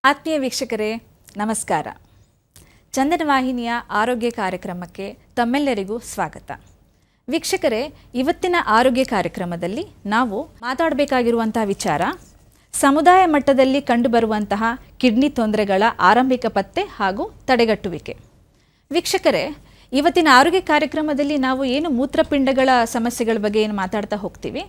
ಆತ್ಮೀಯ ವೀಕ್ಷಕರೇ ನಮಸ್ಕಾರ. ಚಂದನ ವಾಹಿನಿಯ ಆರೋಗ್ಯ ಕಾರ್ಯಕ್ರಮಕ್ಕೆ ತಮ್ಮೆಲ್ಲರಿಗೂ ಸ್ವಾಗತ. ವೀಕ್ಷಕರೇ, ಇವತ್ತಿನ ಆರೋಗ್ಯ ಕಾರ್ಯಕ್ರಮದಲ್ಲಿ ನಾವು ಮಾತಾಡಬೇಕಾಗಿರುವಂತಹ ವಿಚಾರ ಸಮುದಾಯ ಮಟ್ಟದಲ್ಲಿ ಕಂಡುಬರುವಂತಹ ಕಿಡ್ನಿ ತೊಂದರೆಗಳ ಆರಂಭಿಕ ಪತ್ತೆ ಹಾಗೂ ತಡೆಗಟ್ಟುವಿಕೆ. ವೀಕ್ಷಕರೇ, ಇವತ್ತಿನ ಆರೋಗ್ಯ ಕಾರ್ಯಕ್ರಮದಲ್ಲಿ ನಾವು ಏನು ಮೂತ್ರಪಿಂಡಗಳ ಸಮಸ್ಯೆಗಳ ಬಗ್ಗೆ ಏನು ಮಾತಾಡ್ತಾ ಹೋಗ್ತೀವಿ,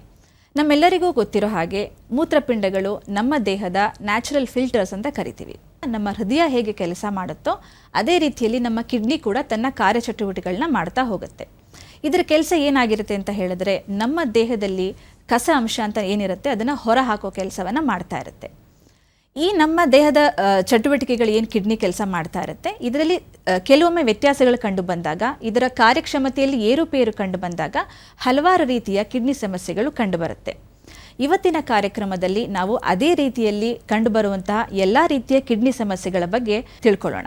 ನಮ್ಮೆಲ್ಲರಿಗೂ ಗೊತ್ತಿರೋ ಹಾಗೆ ಮೂತ್ರಪಿಂಡಗಳು ನಮ್ಮ ದೇಹದ ನ್ಯಾಚುರಲ್ ಫಿಲ್ಟರ್ಸ್ ಅಂತ ಕರಿತೀವಿ. ನಮ್ಮ ಹೃದಯ ಹೇಗೆ ಕೆಲಸ ಮಾಡುತ್ತೋ ಅದೇ ರೀತಿಯಲ್ಲಿ ನಮ್ಮ ಕಿಡ್ನಿ ಕೂಡ ತನ್ನ ಕಾರ್ಯಚಟುವಟಿಕೆಗಳನ್ನ ಮಾಡ್ತಾ ಹೋಗುತ್ತೆ. ಇದರ ಕೆಲಸ ಏನಾಗಿರುತ್ತೆ ಅಂತ ಹೇಳಿದ್ರೆ, ನಮ್ಮ ದೇಹದಲ್ಲಿ ಕಸ ಅಂಶ ಅಂತ ಏನಿರುತ್ತೆ ಅದನ್ನು ಹೊರ ಹಾಕೋ ಕೆಲಸವನ್ನು ಮಾಡ್ತಾ ಇರುತ್ತೆ. ಈ ನಮ್ಮ ದೇಹದ ಚಟುವಟಿಕೆಗಳು ಏನು ಕಿಡ್ನಿ ಕೆಲಸ ಮಾಡ್ತಾ ಇರುತ್ತೆ, ಇದರಲ್ಲಿ ಕೆಲವೊಮ್ಮೆ ವ್ಯತ್ಯಾಸಗಳು ಕಂಡು ಬಂದಾಗ, ಇದರ ಕಾರ್ಯಕ್ಷಮತೆಯಲ್ಲಿ ಏರುಪೇರು ಕಂಡು ಬಂದಾಗ ಹಲವಾರು ರೀತಿಯ ಕಿಡ್ನಿ ಸಮಸ್ಯೆಗಳು ಕಂಡುಬರುತ್ತೆ. ಇವತ್ತಿನ ಕಾರ್ಯಕ್ರಮದಲ್ಲಿ ನಾವು ಅದೇ ರೀತಿಯಲ್ಲಿ ಕಂಡುಬರುವಂತಹ ಎಲ್ಲ ರೀತಿಯ ಕಿಡ್ನಿ ಸಮಸ್ಯೆಗಳ ಬಗ್ಗೆ ತಿಳ್ಕೊಳ್ಳೋಣ.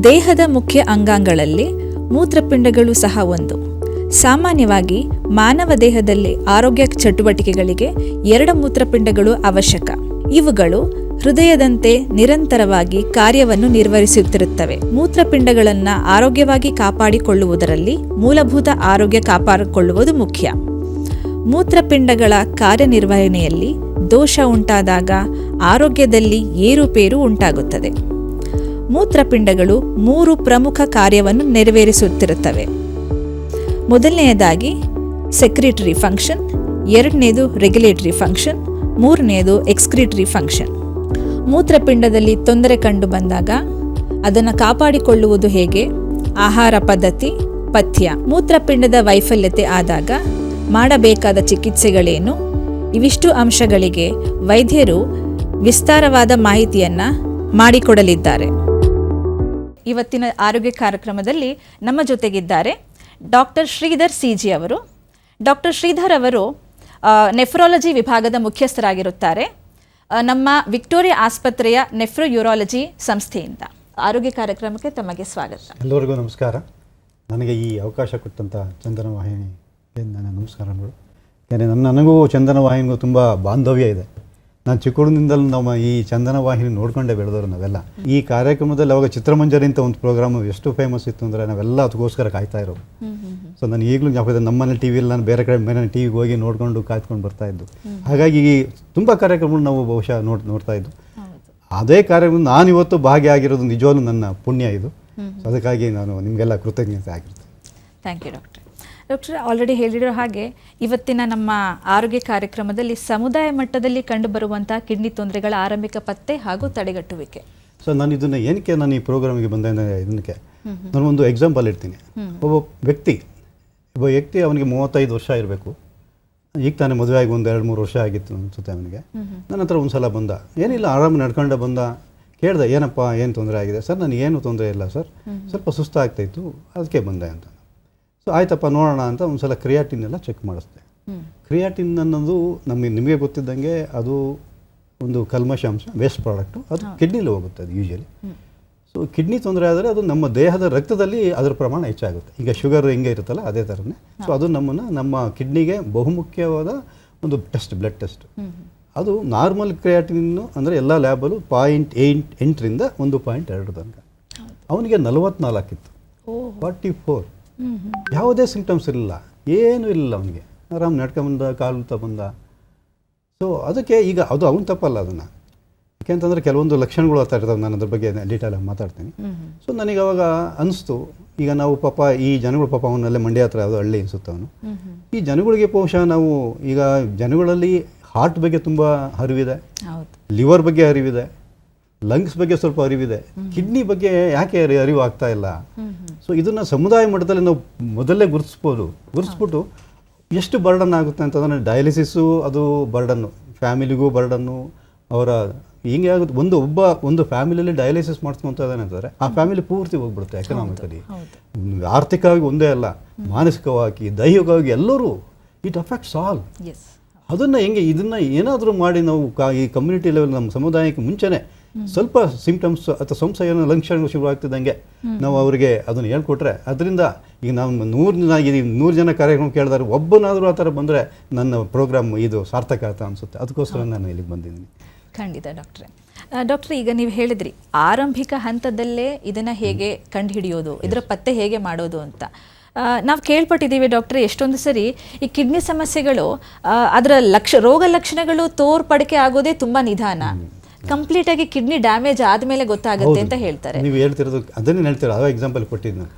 ದೇಹದ ಮುಖ್ಯ ಅಂಗಾಂಗಗಳಲ್ಲಿ ಮೂತ್ರಪಿಂಡಗಳು ಸಹ ಒಂದು. ಸಾಮಾನ್ಯವಾಗಿ ಮಾನವ ದೇಹದಲ್ಲಿ ಆರೋಗ್ಯ ಚಟುವಟಿಕೆಗಳಿಗೆ 2 ಮೂತ್ರಪಿಂಡಗಳು ಅವಶ್ಯಕ. ಇವುಗಳು ಹೃದಯದಂತೆ ನಿರಂತರವಾಗಿ ಕಾರ್ಯವನ್ನು ನಿರ್ವಹಿಸುತ್ತಿರುತ್ತವೆ. ಮೂತ್ರಪಿಂಡಗಳನ್ನು ಆರೋಗ್ಯವಾಗಿ ಕಾಪಾಡಿಕೊಳ್ಳುವುದರಲ್ಲಿ ಮೂಲಭೂತ ಆರೋಗ್ಯ ಕಾಪಾಡಿಕೊಳ್ಳುವುದು ಮುಖ್ಯ. ಮೂತ್ರಪಿಂಡಗಳ ಕಾರ್ಯನಿರ್ವಹಣೆಯಲ್ಲಿ ದೋಷ ಉಂಟಾದಾಗ ಆರೋಗ್ಯದಲ್ಲಿ ಏರುಪೇರು ಉಂಟಾಗುತ್ತದೆ. ಮೂತ್ರಪಿಂಡಗಳು 3 ಪ್ರಮುಖ ಕಾರ್ಯವನ್ನು ನೆರವೇರಿಸುತ್ತಿರುತ್ತವೆ. ಮೊದಲನೆಯದಾಗಿ ಸೆಕ್ರಿಟರಿ ಫಂಕ್ಷನ್, ಎರಡನೇದು ರೆಗ್ಯುಲೇಟರಿ ಫಂಕ್ಷನ್, ಮೂರನೆಯದು ಎಕ್ಸ್ಕ್ರಿಟರಿ ಫಂಕ್ಷನ್. ಮೂತ್ರಪಿಂಡದಲ್ಲಿ ತೊಂದರೆ ಕಂಡು ಬಂದಾಗ ಅದನ್ನು ಕಾಪಾಡಿಕೊಳ್ಳುವುದು ಹೇಗೆ, ಆಹಾರ ಪದ್ಧತಿ, ಪಥ್ಯ, ಮೂತ್ರಪಿಂಡದ ವೈಫಲ್ಯತೆ ಆದಾಗ ಮಾಡಬೇಕಾದ ಚಿಕಿತ್ಸೆಗಳೇನು, ಇವಿಷ್ಟು ಅಂಶಗಳಿಗೆ ವೈದ್ಯರು ವಿಸ್ತಾರವಾದ ಮಾಹಿತಿಯನ್ನು ಮಾಡಿಕೊಡಲಿದ್ದಾರೆ. ಇವತ್ತಿನ ಆರೋಗ್ಯ ಕಾರ್ಯಕ್ರಮದಲ್ಲಿ ನಮ್ಮ ಜೊತೆಗಿದ್ದಾರೆ ಡಾಕ್ಟರ್ ಶ್ರೀಧರ್ ಸಿಜಿ ಅವರು. ಡಾಕ್ಟರ್ ಶ್ರೀಧರ್ ಅವರು ನೆಫ್ರಾಲಜಿ ವಿಭಾಗದ ಮುಖ್ಯಸ್ಥರಾಗಿರುತ್ತಾರೆ ನಮ್ಮ ವಿಕ್ಟೋರಿಯಾ ಆಸ್ಪತ್ರೆಯ ನೆಫ್ರೋಯೂರಾಲಜಿ ಸಂಸ್ಥೆಯಿಂದ. ಆರೋಗ್ಯ ಕಾರ್ಯಕ್ರಮಕ್ಕೆ ತಮಗೆ ಸ್ವಾಗತ. ಎಲ್ಲರಿಗೂ ನಮಸ್ಕಾರ. ನನಗೆ ಈ ಅವಕಾಶ ಕೊಟ್ಟಂಥ ಚಂದನ ವಾಹಿನಿಗೆ ನನ್ನ ನಮಸ್ಕಾರಗಳು. ಯಾಕೆಂದರೆ ನನಗೂ ಚಂದನ ವಾಹಿನಿಗೂ ತುಂಬ ಬಾಂಧವ್ಯ ಇದೆ. ನಾನು ಚಿಕ್ಕುಳಿನಿಂದಲೂ ನಮ್ಮ ಈ ಚಂದನ ವಾಹಿನಿ ನೋಡ್ಕೊಂಡೇ ಬೆಳೆದವರು ನಾವೆಲ್ಲ. ಈ ಕಾರ್ಯಕ್ರಮದಲ್ಲಿ ಅವಾಗ ಚಿತ್ರಮಂಜರಿ ಅಂತ ಒಂದು ಪ್ರೋಗ್ರಾಮ್ ಎಷ್ಟು ಫೇಮಸ್ ಇತ್ತು ಅಂದರೆ ನಾವೆಲ್ಲ ಅದಕ್ಕೋಸ್ಕರ ಕಾಯ್ತಾ ಇರೋದು. ಸೊ ನಾನು ಈಗಲೂ ಜ್ಞಾಪಕ ಇದೆ, ನಮ್ಮನೆ ಟಿ ವಿಯಲ್ಲಿ ನಾನು ಬೇರೆ ಕಡೆ ಮೇಲೆ ಟಿ ವಿಗೆ ಹೋಗಿ ನೋಡ್ಕೊಂಡು ಕಾಯ್ಕೊಂಡು ಬರ್ತಾ ಇದ್ದು. ಹಾಗಾಗಿ ತುಂಬ ಕಾರ್ಯಕ್ರಮಗಳು ನಾವು ಬಹುಶಃ ನೋಡ್ತಾ ಇದ್ದು. ಅದೇ ಕಾರ್ಯಕ್ರಮ ನಾನಿವತ್ತು ಭಾಗಿಯಾಗಿರೋದು ನಿಜವಾಗ್ಲೂ ನನ್ನ ಪುಣ್ಯ ಇದು. ಅದಕ್ಕಾಗಿ ನಾನು ನಿಮಗೆಲ್ಲ ಕೃತಜ್ಞತೆ ಆಗಿರ್ತೀನಿ. Thank you doctor. Doctor, already ಹೇಳಿರೋ ಹಾಗೆ ಇವತ್ತಿನ ನಮ್ಮ ಆರೋಗ್ಯ ಕಾರ್ಯಕ್ರಮದಲ್ಲಿ ಸಮುದಾಯ ಮಟ್ಟದಲ್ಲಿ ಕಂಡುಬರುವಂತಹ ಕಿಡ್ನಿ ತೊಂದರೆಗಳ ಆರಂಭಿಕ ಪತ್ತೆ ಹಾಗೂ ತಡೆಗಟ್ಟುವಿಕೆ. ಸೊ ನಾನು ಇದನ್ನು ಏನಕ್ಕೆ ನಾನು ಈ ಪ್ರೋಗ್ರಾಮಿಗೆ ಬಂದ ಇದಕ್ಕೆ ನಾನು ಒಂದು ಎಕ್ಸಾಂಪಲ್ ಇಡ್ತೀನಿ. ಒಬ್ಬ ವ್ಯಕ್ತಿ ಅವನಿಗೆ 35 ವರ್ಷ ಇರಬೇಕು. ಈಗ ತಾನೇ ಮದುವೆ ಆಗಿ ಒಂದು 2-3 ವರ್ಷ ಆಗಿತ್ತು ಅನಿಸುತ್ತೆ ಅವನಿಗೆ. ನನ್ನ ಹತ್ರ ಒಂದು ಸಲ ಬಂದ, ಏನಿಲ್ಲ ಆರಾಮ ನಡ್ಕೊಂಡು ಬಂದ. ಕೇಳಿದೆ, ಏನಪ್ಪ ಏನು ತೊಂದರೆ ಆಗಿದೆ? ಸರ್ ನನಗೇನು ತೊಂದರೆ ಇಲ್ಲ ಸರ್, ಸ್ವಲ್ಪ ಸುಸ್ತಾಗ್ತಾಯಿತ್ತು ಅದಕ್ಕೆ ಬಂದೆ ಅಂತ. ಸೊ ಆಯ್ತಪ್ಪ ನೋಡೋಣ ಅಂತ ಒಂದು ಸಲ ಕ್ರಿಯಾಟಿನ್ ಎಲ್ಲ ಚೆಕ್ ಮಾಡಿಸ್ದೆ. ಕ್ರಿಯಾಟಿನ್ ಅನ್ನೋದು ನಿಮಗೆ ಗೊತ್ತಿದ್ದಂಗೆ ಅದು ಒಂದು ಕಲ್ಮಶಾಂಶ, ವೇಸ್ಟ್ ಪ್ರಾಡಕ್ಟು. ಅದು ಕಿಡ್ನಿಲಿ ಹೋಗುತ್ತೆ ಅದು ಯೂಶಲಿ. ಸೊ ಕಿಡ್ನಿ ತೊಂದರೆ ಆದರೆ ಅದು ನಮ್ಮ ದೇಹದ ರಕ್ತದಲ್ಲಿ ಅದರ ಪ್ರಮಾಣ ಹೆಚ್ಚಾಗುತ್ತೆ. ಈಗ ಶುಗರ್ ಹೆಂಗೆ ಇರುತ್ತಲ್ಲ ಅದೇ ಥರನೇ. ಸೊ ಅದು ನಮ್ಮ ಕಿಡ್ನಿಗೆ ಬಹುಮುಖ್ಯವಾದ ಒಂದು ಟೆಸ್ಟ್, ಬ್ಲಡ್ ಟೆಸ್ಟ್. ಅದು ನಾರ್ಮಲ್ ಕ್ರಿಯಾಟಿನ್ನು ಅಂದರೆ ಎಲ್ಲ ಲ್ಯಾಬಲ್ಲೂ 0.8ರಿಂದ 1.2 ತನಕ. ಅವನಿಗೆ 44 ಇತ್ತು, 44. ಯಾವುದೇ ಸಿಂಪ್ಟಮ್ಸ್ ಇರಲಿಲ್ಲ, ಏನೂ ಇರಲಿಲ್ಲ ಅವನಿಗೆ. ಆರಾಮ್ ನಡ್ಕೊಂಬಂದ, ಕಾಲು ಬಂದ. ಸೊ ಅದಕ್ಕೆ ಈಗ ಅದು ಅವನು ತಪ್ಪಲ್ಲ ಅದನ್ನು. ಯಾಕೆಂತಂದರೆ ಕೆಲವೊಂದು ಲಕ್ಷಣಗಳು ಆಗ್ತಾ ಇರ್ತವೆ. ನಾನು ಅದ್ರ ಬಗ್ಗೆ ಡೀಟೇಲಾಗಿ ಮಾತಾಡ್ತೀನಿ. ಸೊ ನನಗೆ ಅವಾಗ ಅನಿಸ್ತು, ಈಗ ನಾವು ಪಾಪ ಈ ಜನಗಳು ಅವನಲ್ಲೇ ಮಂಡ್ಯ ಹತ್ರ ಯಾವುದೋ ಹಳ್ಳಿ ಅನಿಸುತ್ತೆ ಅವನು. ಈ ಜನಗಳಿಗೆ ಬಹುಶಃ ನಾವು ಈಗ ಜನಗಳಲ್ಲಿ ಹಾರ್ಟ್ ಬಗ್ಗೆ ತುಂಬ ಅರಿವಿದೆ, ಲಿವರ್ ಬಗ್ಗೆ ಅರಿವಿದೆ, ಲಂಗ್ಸ್ ಬಗ್ಗೆ ಸ್ವಲ್ಪ ಅರಿವಿದೆ, ಕಿಡ್ನಿ ಬಗ್ಗೆ ಯಾಕೆ ಅರಿವು ಆಗ್ತಾ ಇಲ್ಲ? ಸೊ ಇದನ್ನು ಸಮುದಾಯ ಮಟ್ಟದಲ್ಲಿ ನಾವು ಮೊದಲೇ ಗುರುತಿಸ್ಬಿಟ್ಟು ಎಷ್ಟು ಬರ್ಡನ್ ಆಗುತ್ತೆ ಅಂತಂದರೆ, ಡಯಾಲಿಸಿಸ್ಸು ಅದು ಬರ್ಡನ್ನು, ಫ್ಯಾಮಿಲಿಗೂ ಬರ್ಡನ್ನು. ಅವರ ಹಿಂಗೆ ಆಗುತ್ತೆ, ಒಂದು ಫ್ಯಾಮಿಲಿಯಲ್ಲಿ ಡಯಾಲಿಸಿಸ್ ಮಾಡಿಸ್ಕೊತಾ ಇದ್ದಾನೆ ಅಂತಂದರೆ ಆ ಫ್ಯಾಮಿಲಿ ಪೂರ್ತಿ ಹೋಗ್ಬಿಡುತ್ತೆ. ಎಕನಾಮಿಕಲಿ, ಆರ್ಥಿಕವಾಗಿ ಒಂದೇ ಅಲ್ಲ, ಮಾನಸಿಕವಾಗಿ, ದೈಹಿಕವಾಗಿ ಎಲ್ಲರೂ ಇಟ್ ಅಫೆಕ್ಟ್ಸ್ ಆಲ್. ಅದನ್ನು ಇದನ್ನು ಏನಾದರೂ ಮಾಡಿ ನಾವು ಈ ಕಮ್ಯುನಿಟಿ ಲೆವೆಲ್ ನಮ್ಮ ಸಮುದಾಯಕ್ಕೆ ಮುಂಚೆನೇ ಸ್ವಲ್ಪ ಸಿಂಪ್ಟಮ್ಸ್ ಅಥವಾ ಸಂಶಯ ಲಕ್ಷಣಗಳು ಶುರುವಾಗ್ತಿದ್ದಂಗೆ ನಾವು ಅವರಿಗೆ ಅದನ್ನು ಹೇಳ್ಕೊಟ್ರೆ, ಅದರಿಂದ ಈಗ ನಾವು 100 ಜನ ಕಾರ್ಯಕ್ರಮ ಕೇಳಿದ್ರೆ ಒಬ್ಬನಾದರೂ ಆ ಥರ ಬಂದರೆ ನನ್ನ ಪ್ರೋಗ್ರಾಮ್ ಇದು ಸಾರ್ಥಕ ಅಂತ ಅನಿಸುತ್ತೆ. ಅದಕ್ಕೋಸ್ಕರ ನಾನು ಇಲ್ಲಿಗೆ ಬಂದಿದ್ದೀನಿ. ಖಂಡಿತ ಡಾಕ್ಟ್ರೆ. ಡಾಕ್ಟ್ರೆ, ಈಗ ನೀವು ಹೇಳಿದ್ರಿ ಆರಂಭಿಕ ಹಂತದಲ್ಲೇ ಇದನ್ನು ಹೇಗೆ ಕಂಡುಹಿಡಿಯೋದು, ಇದರ ಪತ್ತೆ ಹೇಗೆ ಮಾಡೋದು ಅಂತ. ನಾವು ಕೇಳ್ಪಟ್ಟಿದ್ದೀವಿ ಡಾಕ್ಟ್ರೆ, ಎಷ್ಟೊಂದು ಸರಿ ಈ ಕಿಡ್ನಿ ಸಮಸ್ಯೆಗಳು ಅದರ ರೋಗ ಲಕ್ಷಣಗಳು ತೋರ್ಪಡಿಕೆ ಆಗೋದೇ ತುಂಬ ನಿಧಾನ, ಕಂಪ್ಲೀಟಾಗಿ ಕಿಡ್ನಿ ಡ್ಯಾಮೇಜ್ ಆದಮೇಲೆ ಗೊತ್ತಾಗುತ್ತೆ ಅಂತ ಹೇಳ್ತಾರೆ. ನೀವು ಹೇಳ್ತಿರೋದು ಅದನ್ನೇ ಹೇಳ್ತೀರ, ಅದೇ ಎಕ್ಸಾಂಪಲ್ ಕೊಟ್ಟಿದ್ದು ನಾನು.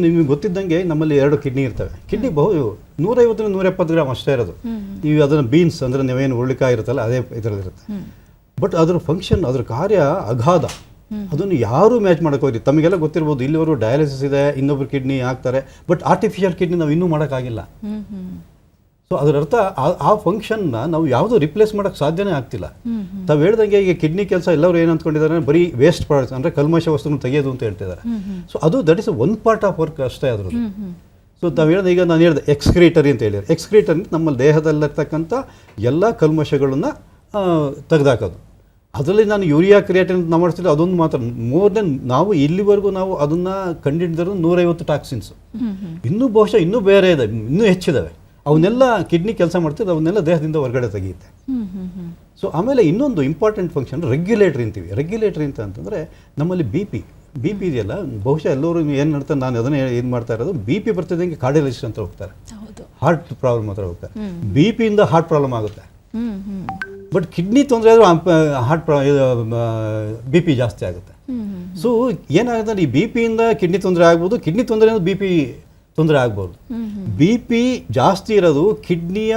ನಿಮಗೆ ಗೊತ್ತಿದ್ದಂಗೆ ನಮ್ಮಲ್ಲಿ 2 ಕಿಡ್ನಿ ಇರ್ತವೆ. ಕಿಡ್ನಿ 150-170 ಗ್ರಾಮ್ ಅಷ್ಟೇ ಇರೋದು. ನೀವು ಅದನ್ನು ಬೀನ್ಸ್ ಅಂದರೆ ನೀವೇನು ಹುರುಳಿಕಾಯಿ ಇರುತ್ತಲ್ಲ ಅದೇ ಇದರಲ್ಲಿರುತ್ತೆ. ಬಟ್ ಅದರ ಫಂಕ್ಷನ್, ಅದರ ಕಾರ್ಯ ಅಗಾಧ. ಅದನ್ನು ಯಾರೂ ಮ್ಯಾಚ್ ಮಾಡೋಕ್ಕೋಗಿ, ತಮಗೆಲ್ಲ ಗೊತ್ತಿರ್ಬೋದು, ಇಲ್ಲಿವರು ಡಯಾಲಿಸಿಸ್ ಇದೆ, ಇನ್ನೊಬ್ರು ಕಿಡ್ನಿ ಹಾಕ್ತಾರೆ, ಬಟ್ ಆರ್ಟಿಫಿಷಿಯಲ್ ಕಿಡ್ನಿ ನಾವು ಇನ್ನೂ ಮಾಡೋಕ್ಕಾಗಿಲ್ಲ. ಸೊ ಅದರ ಅರ್ಥ ಆ ಫಂಕ್ಷನ್ನ ನಾವು ಯಾವುದೂ ರಿಪ್ಲೇಸ್ ಮಾಡೋಕ್ಕೆ ಸಾಧ್ಯನೇ ಆಗ್ತಿಲ್ಲ. ತಾವು ಹೇಳ್ದಂಗೆ ಈಗ ಕಿಡ್ನಿ ಕೆಲಸ ಎಲ್ಲರೂ ಏನು ಅಂದ್ಕೊಂಡಿದ್ದಾರೆ, ಬರೀ ವೇಸ್ಟ್ ಪ್ರಾಡಕ್ಟ್ಸ್ ಅಂದರೆ ಕಲ್ಮಶ ವಸ್ತುನ ತೆಗೆಯೋದು ಅಂತ ಹೇಳ್ತಿದ್ದಾರೆ. ಸೊ ಅದು that is one part of work ಅಷ್ಟೇ ಅದ್ರದ್ದು. ಸೊ ತಾವು ಹೇಳಿದ, ಈಗ ನಾನು ಹೇಳಿದೆ ಎಕ್ಸ್ಕ್ರೀಟರಿ ಅಂತ ಹೇಳಿದ್ರೆ, ಎಕ್ಸ್ಕ್ರೀಟರಿ ನಮ್ಮ ದೇಹದಲ್ಲಿರ್ತಕ್ಕಂಥ ಎಲ್ಲ ಕಲ್ಮಶಗಳನ್ನು ತೆಗೆದಾಕೋದು. ಅದರಲ್ಲಿ ನಾನು ಯೂರಿಯಾ ಕ್ರಿಯೇಟಿನ್ ನಾವು ಮಾಡ್ತಿದ್ದೆ, ಅದೊಂದು ಮಾತ್ರ. ಮೋರ್ ದೆನ್ ನಾವು ಇಲ್ಲಿವರೆಗೂ ನಾವು ಅದನ್ನು ಕಂಡುಹಿಡಿದ್ರು 150 ಟಾಕ್ಸಿನ್ಸ್. ಇನ್ನೂ ಬಹುಶಃ ಇನ್ನೂ ಬೇರೆ ಇದೆ, ಇನ್ನೂ ಹೆಚ್ಚಿದ್ದಾವೆ. ಅವನ್ನೆಲ್ಲ ಕಿಡ್ನಿ ಕೆಲಸ ಮಾಡ್ತಿದ್ದು, ಅವನ್ನೆಲ್ಲ ದೇಹದಿಂದ ಹೊರಗಡೆ ತೆಗೆಯುತ್ತೆ. ಸೊ ಆಮೇಲೆ ಇನ್ನೊಂದು ಇಂಪಾರ್ಟೆಂಟ್ ಫಂಕ್ಷನ್ ರೆಗ್ಯುಲೇಟರಿ ಅಂತೀವಿ. ರೆಗ್ಯುಲೇಟರಿ ಅಂತಂದರೆ ನಮ್ಮಲ್ಲಿ ಬಿ ಪಿ ಇದೆಯಲ್ಲ, ಬಹುಶಃ ಎಲ್ಲರೂ ಏನು ಮಾಡ್ತಾರೆ, ನಾನು ಅದನ್ನೇ ಏನು ಮಾಡ್ತಾ ಇರೋದು, ಬಿ ಪಿ ಬರ್ತಿದ್ದಂಗೆ ಕಾರ್ಡಿಯಾಲಜಿಸ್ಟ್ ಅಂತ ಹೋಗ್ತಾರೆ, ಹಾರ್ಟ್ ಪ್ರಾಬ್ಲಮ್ ಹತ್ರ ಹೋಗ್ತಾರೆ. ಬಿ ಪಿಯಿಂದ ಹಾರ್ಟ್ ಪ್ರಾಬ್ಲಮ್ ಆಗುತ್ತೆ. ಬಟ್ ಕಿಡ್ನಿ ತೊಂದರೆ ಆದರೂ ಬಿ ಪಿ ಜಾಸ್ತಿ ಆಗುತ್ತೆ. ಸೊ ಏನಾಗುತ್ತೆ ಅಂದರೆ ಈ ಬಿ ಪಿಯಿಂದ ಕಿಡ್ನಿ ತೊಂದರೆ ಆಗ್ಬೋದು, ಕಿಡ್ನಿ ತೊಂದರೆಯಿಂದ ಬಿ ಪಿ ತೊಂದರೆ ಆಗ್ಬೋದು. ಬಿ ಪಿ ಜಾಸ್ತಿ ಇರೋದು ಕಿಡ್ನಿಯ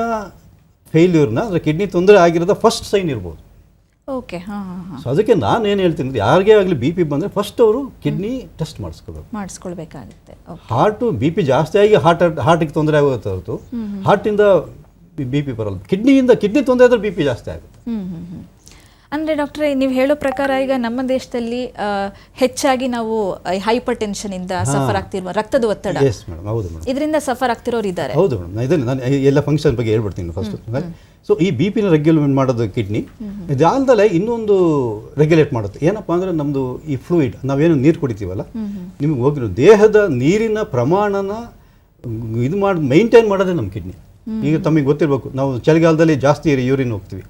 ಫೇಲ್ಯೂರ್ನ, ಅಂದರೆ ಕಿಡ್ನಿ ತೊಂದರೆ ಆಗಿರೋದ ಫಸ್ಟ್ ಸೈನ್ ಇರ್ಬೋದು. ಓಕೆ. ಸೊ ಅದಕ್ಕೆ ನಾನು ಏನು ಹೇಳ್ತೀನಿ, ಯಾರಿಗೇ ಆಗಲಿ ಬಿ ಪಿ ಬಂದರೆ ಫಸ್ಟ್ ಅವರು ಕಿಡ್ನಿ ಟೆಸ್ಟ್ ಮಾಡಿಸ್ಕೊಳ್ಬೇಕಾಗುತ್ತೆ. ಹಾರ್ಟು ಬಿ ಪಿ ಜಾಸ್ತಿ ಆಗಿ ಹಾರ್ಟಿಗೆ ತೊಂದರೆ ಆಗುತ್ತೆ ಹೊರತು ಹಾರ್ಟಿಂದ ಬಿ ಪಿ ಬರಲ್ಲ. ಕಿಡ್ನಿ ತೊಂದರೆ ಆದರೆ ಬಿ ಪಿ ಜಾಸ್ತಿ ಆಗುತ್ತೆ. ಅಂದರೆ ಡಾಕ್ಟ್ರೆ, ನೀವು ಹೇಳೋ ಪ್ರಕಾರ ಈಗ ನಮ್ಮ ದೇಶದಲ್ಲಿ ಹೆಚ್ಚಾಗಿ ನಾವು ಹೈಪರ್ ಟೆನ್ಷನಿಂದ ಸಫರ್ ಆಗ್ತಿರುವ, ರಕ್ತದ ಒತ್ತಡ, ಇದರಿಂದ ಸಫರ್ ಆಗ್ತಿರೋರು ಇದ್ದಾರೆ. ಹೌದು ಮೇಡಮ್, ಇದನ್ನು ನಾನು ಎಲ್ಲ ಫಂಕ್ಷನ್ ಬಗ್ಗೆ ಹೇಳ್ಬಿಡ್ತೀನಿ ಫಸ್ಟ್. ಸೊ ಈ ಬಿ ಪಿನ ರೆಗ್ಯುಲೇಟ್ ಮಾಡೋದು ಕಿಡ್ನಿ. ಇದಾಲ್ದಲೇ ಇನ್ನೊಂದು ರೆಗ್ಯುಲೇಟ್ ಮಾಡುತ್ತೆ. ಏನಪ್ಪ ಅಂದರೆ ನಮ್ಮದು ಈ ಫ್ಲೂಯಿಡ್, ನಾವೇನು ನೀರು ಕುಡಿತೀವಲ್ಲ, ನಿಮಗೆ ಹೋಗಿರೋ ದೇಹದ ನೀರಿನ ಪ್ರಮಾಣನ ಇದು ಮಾಡಿ ಮೈಂಟೈನ್ ಮಾಡೋದೇ ನಮ್ಮ ಕಿಡ್ನಿ. ಈಗ ತಮಗೆ ಗೊತ್ತಿರಬೇಕು, ನಾವು ಚಳಿಗಾಲದಲ್ಲಿ ಜಾಸ್ತಿ ಯೂರಿನ್ ಹೋಗ್ತೀವಿ.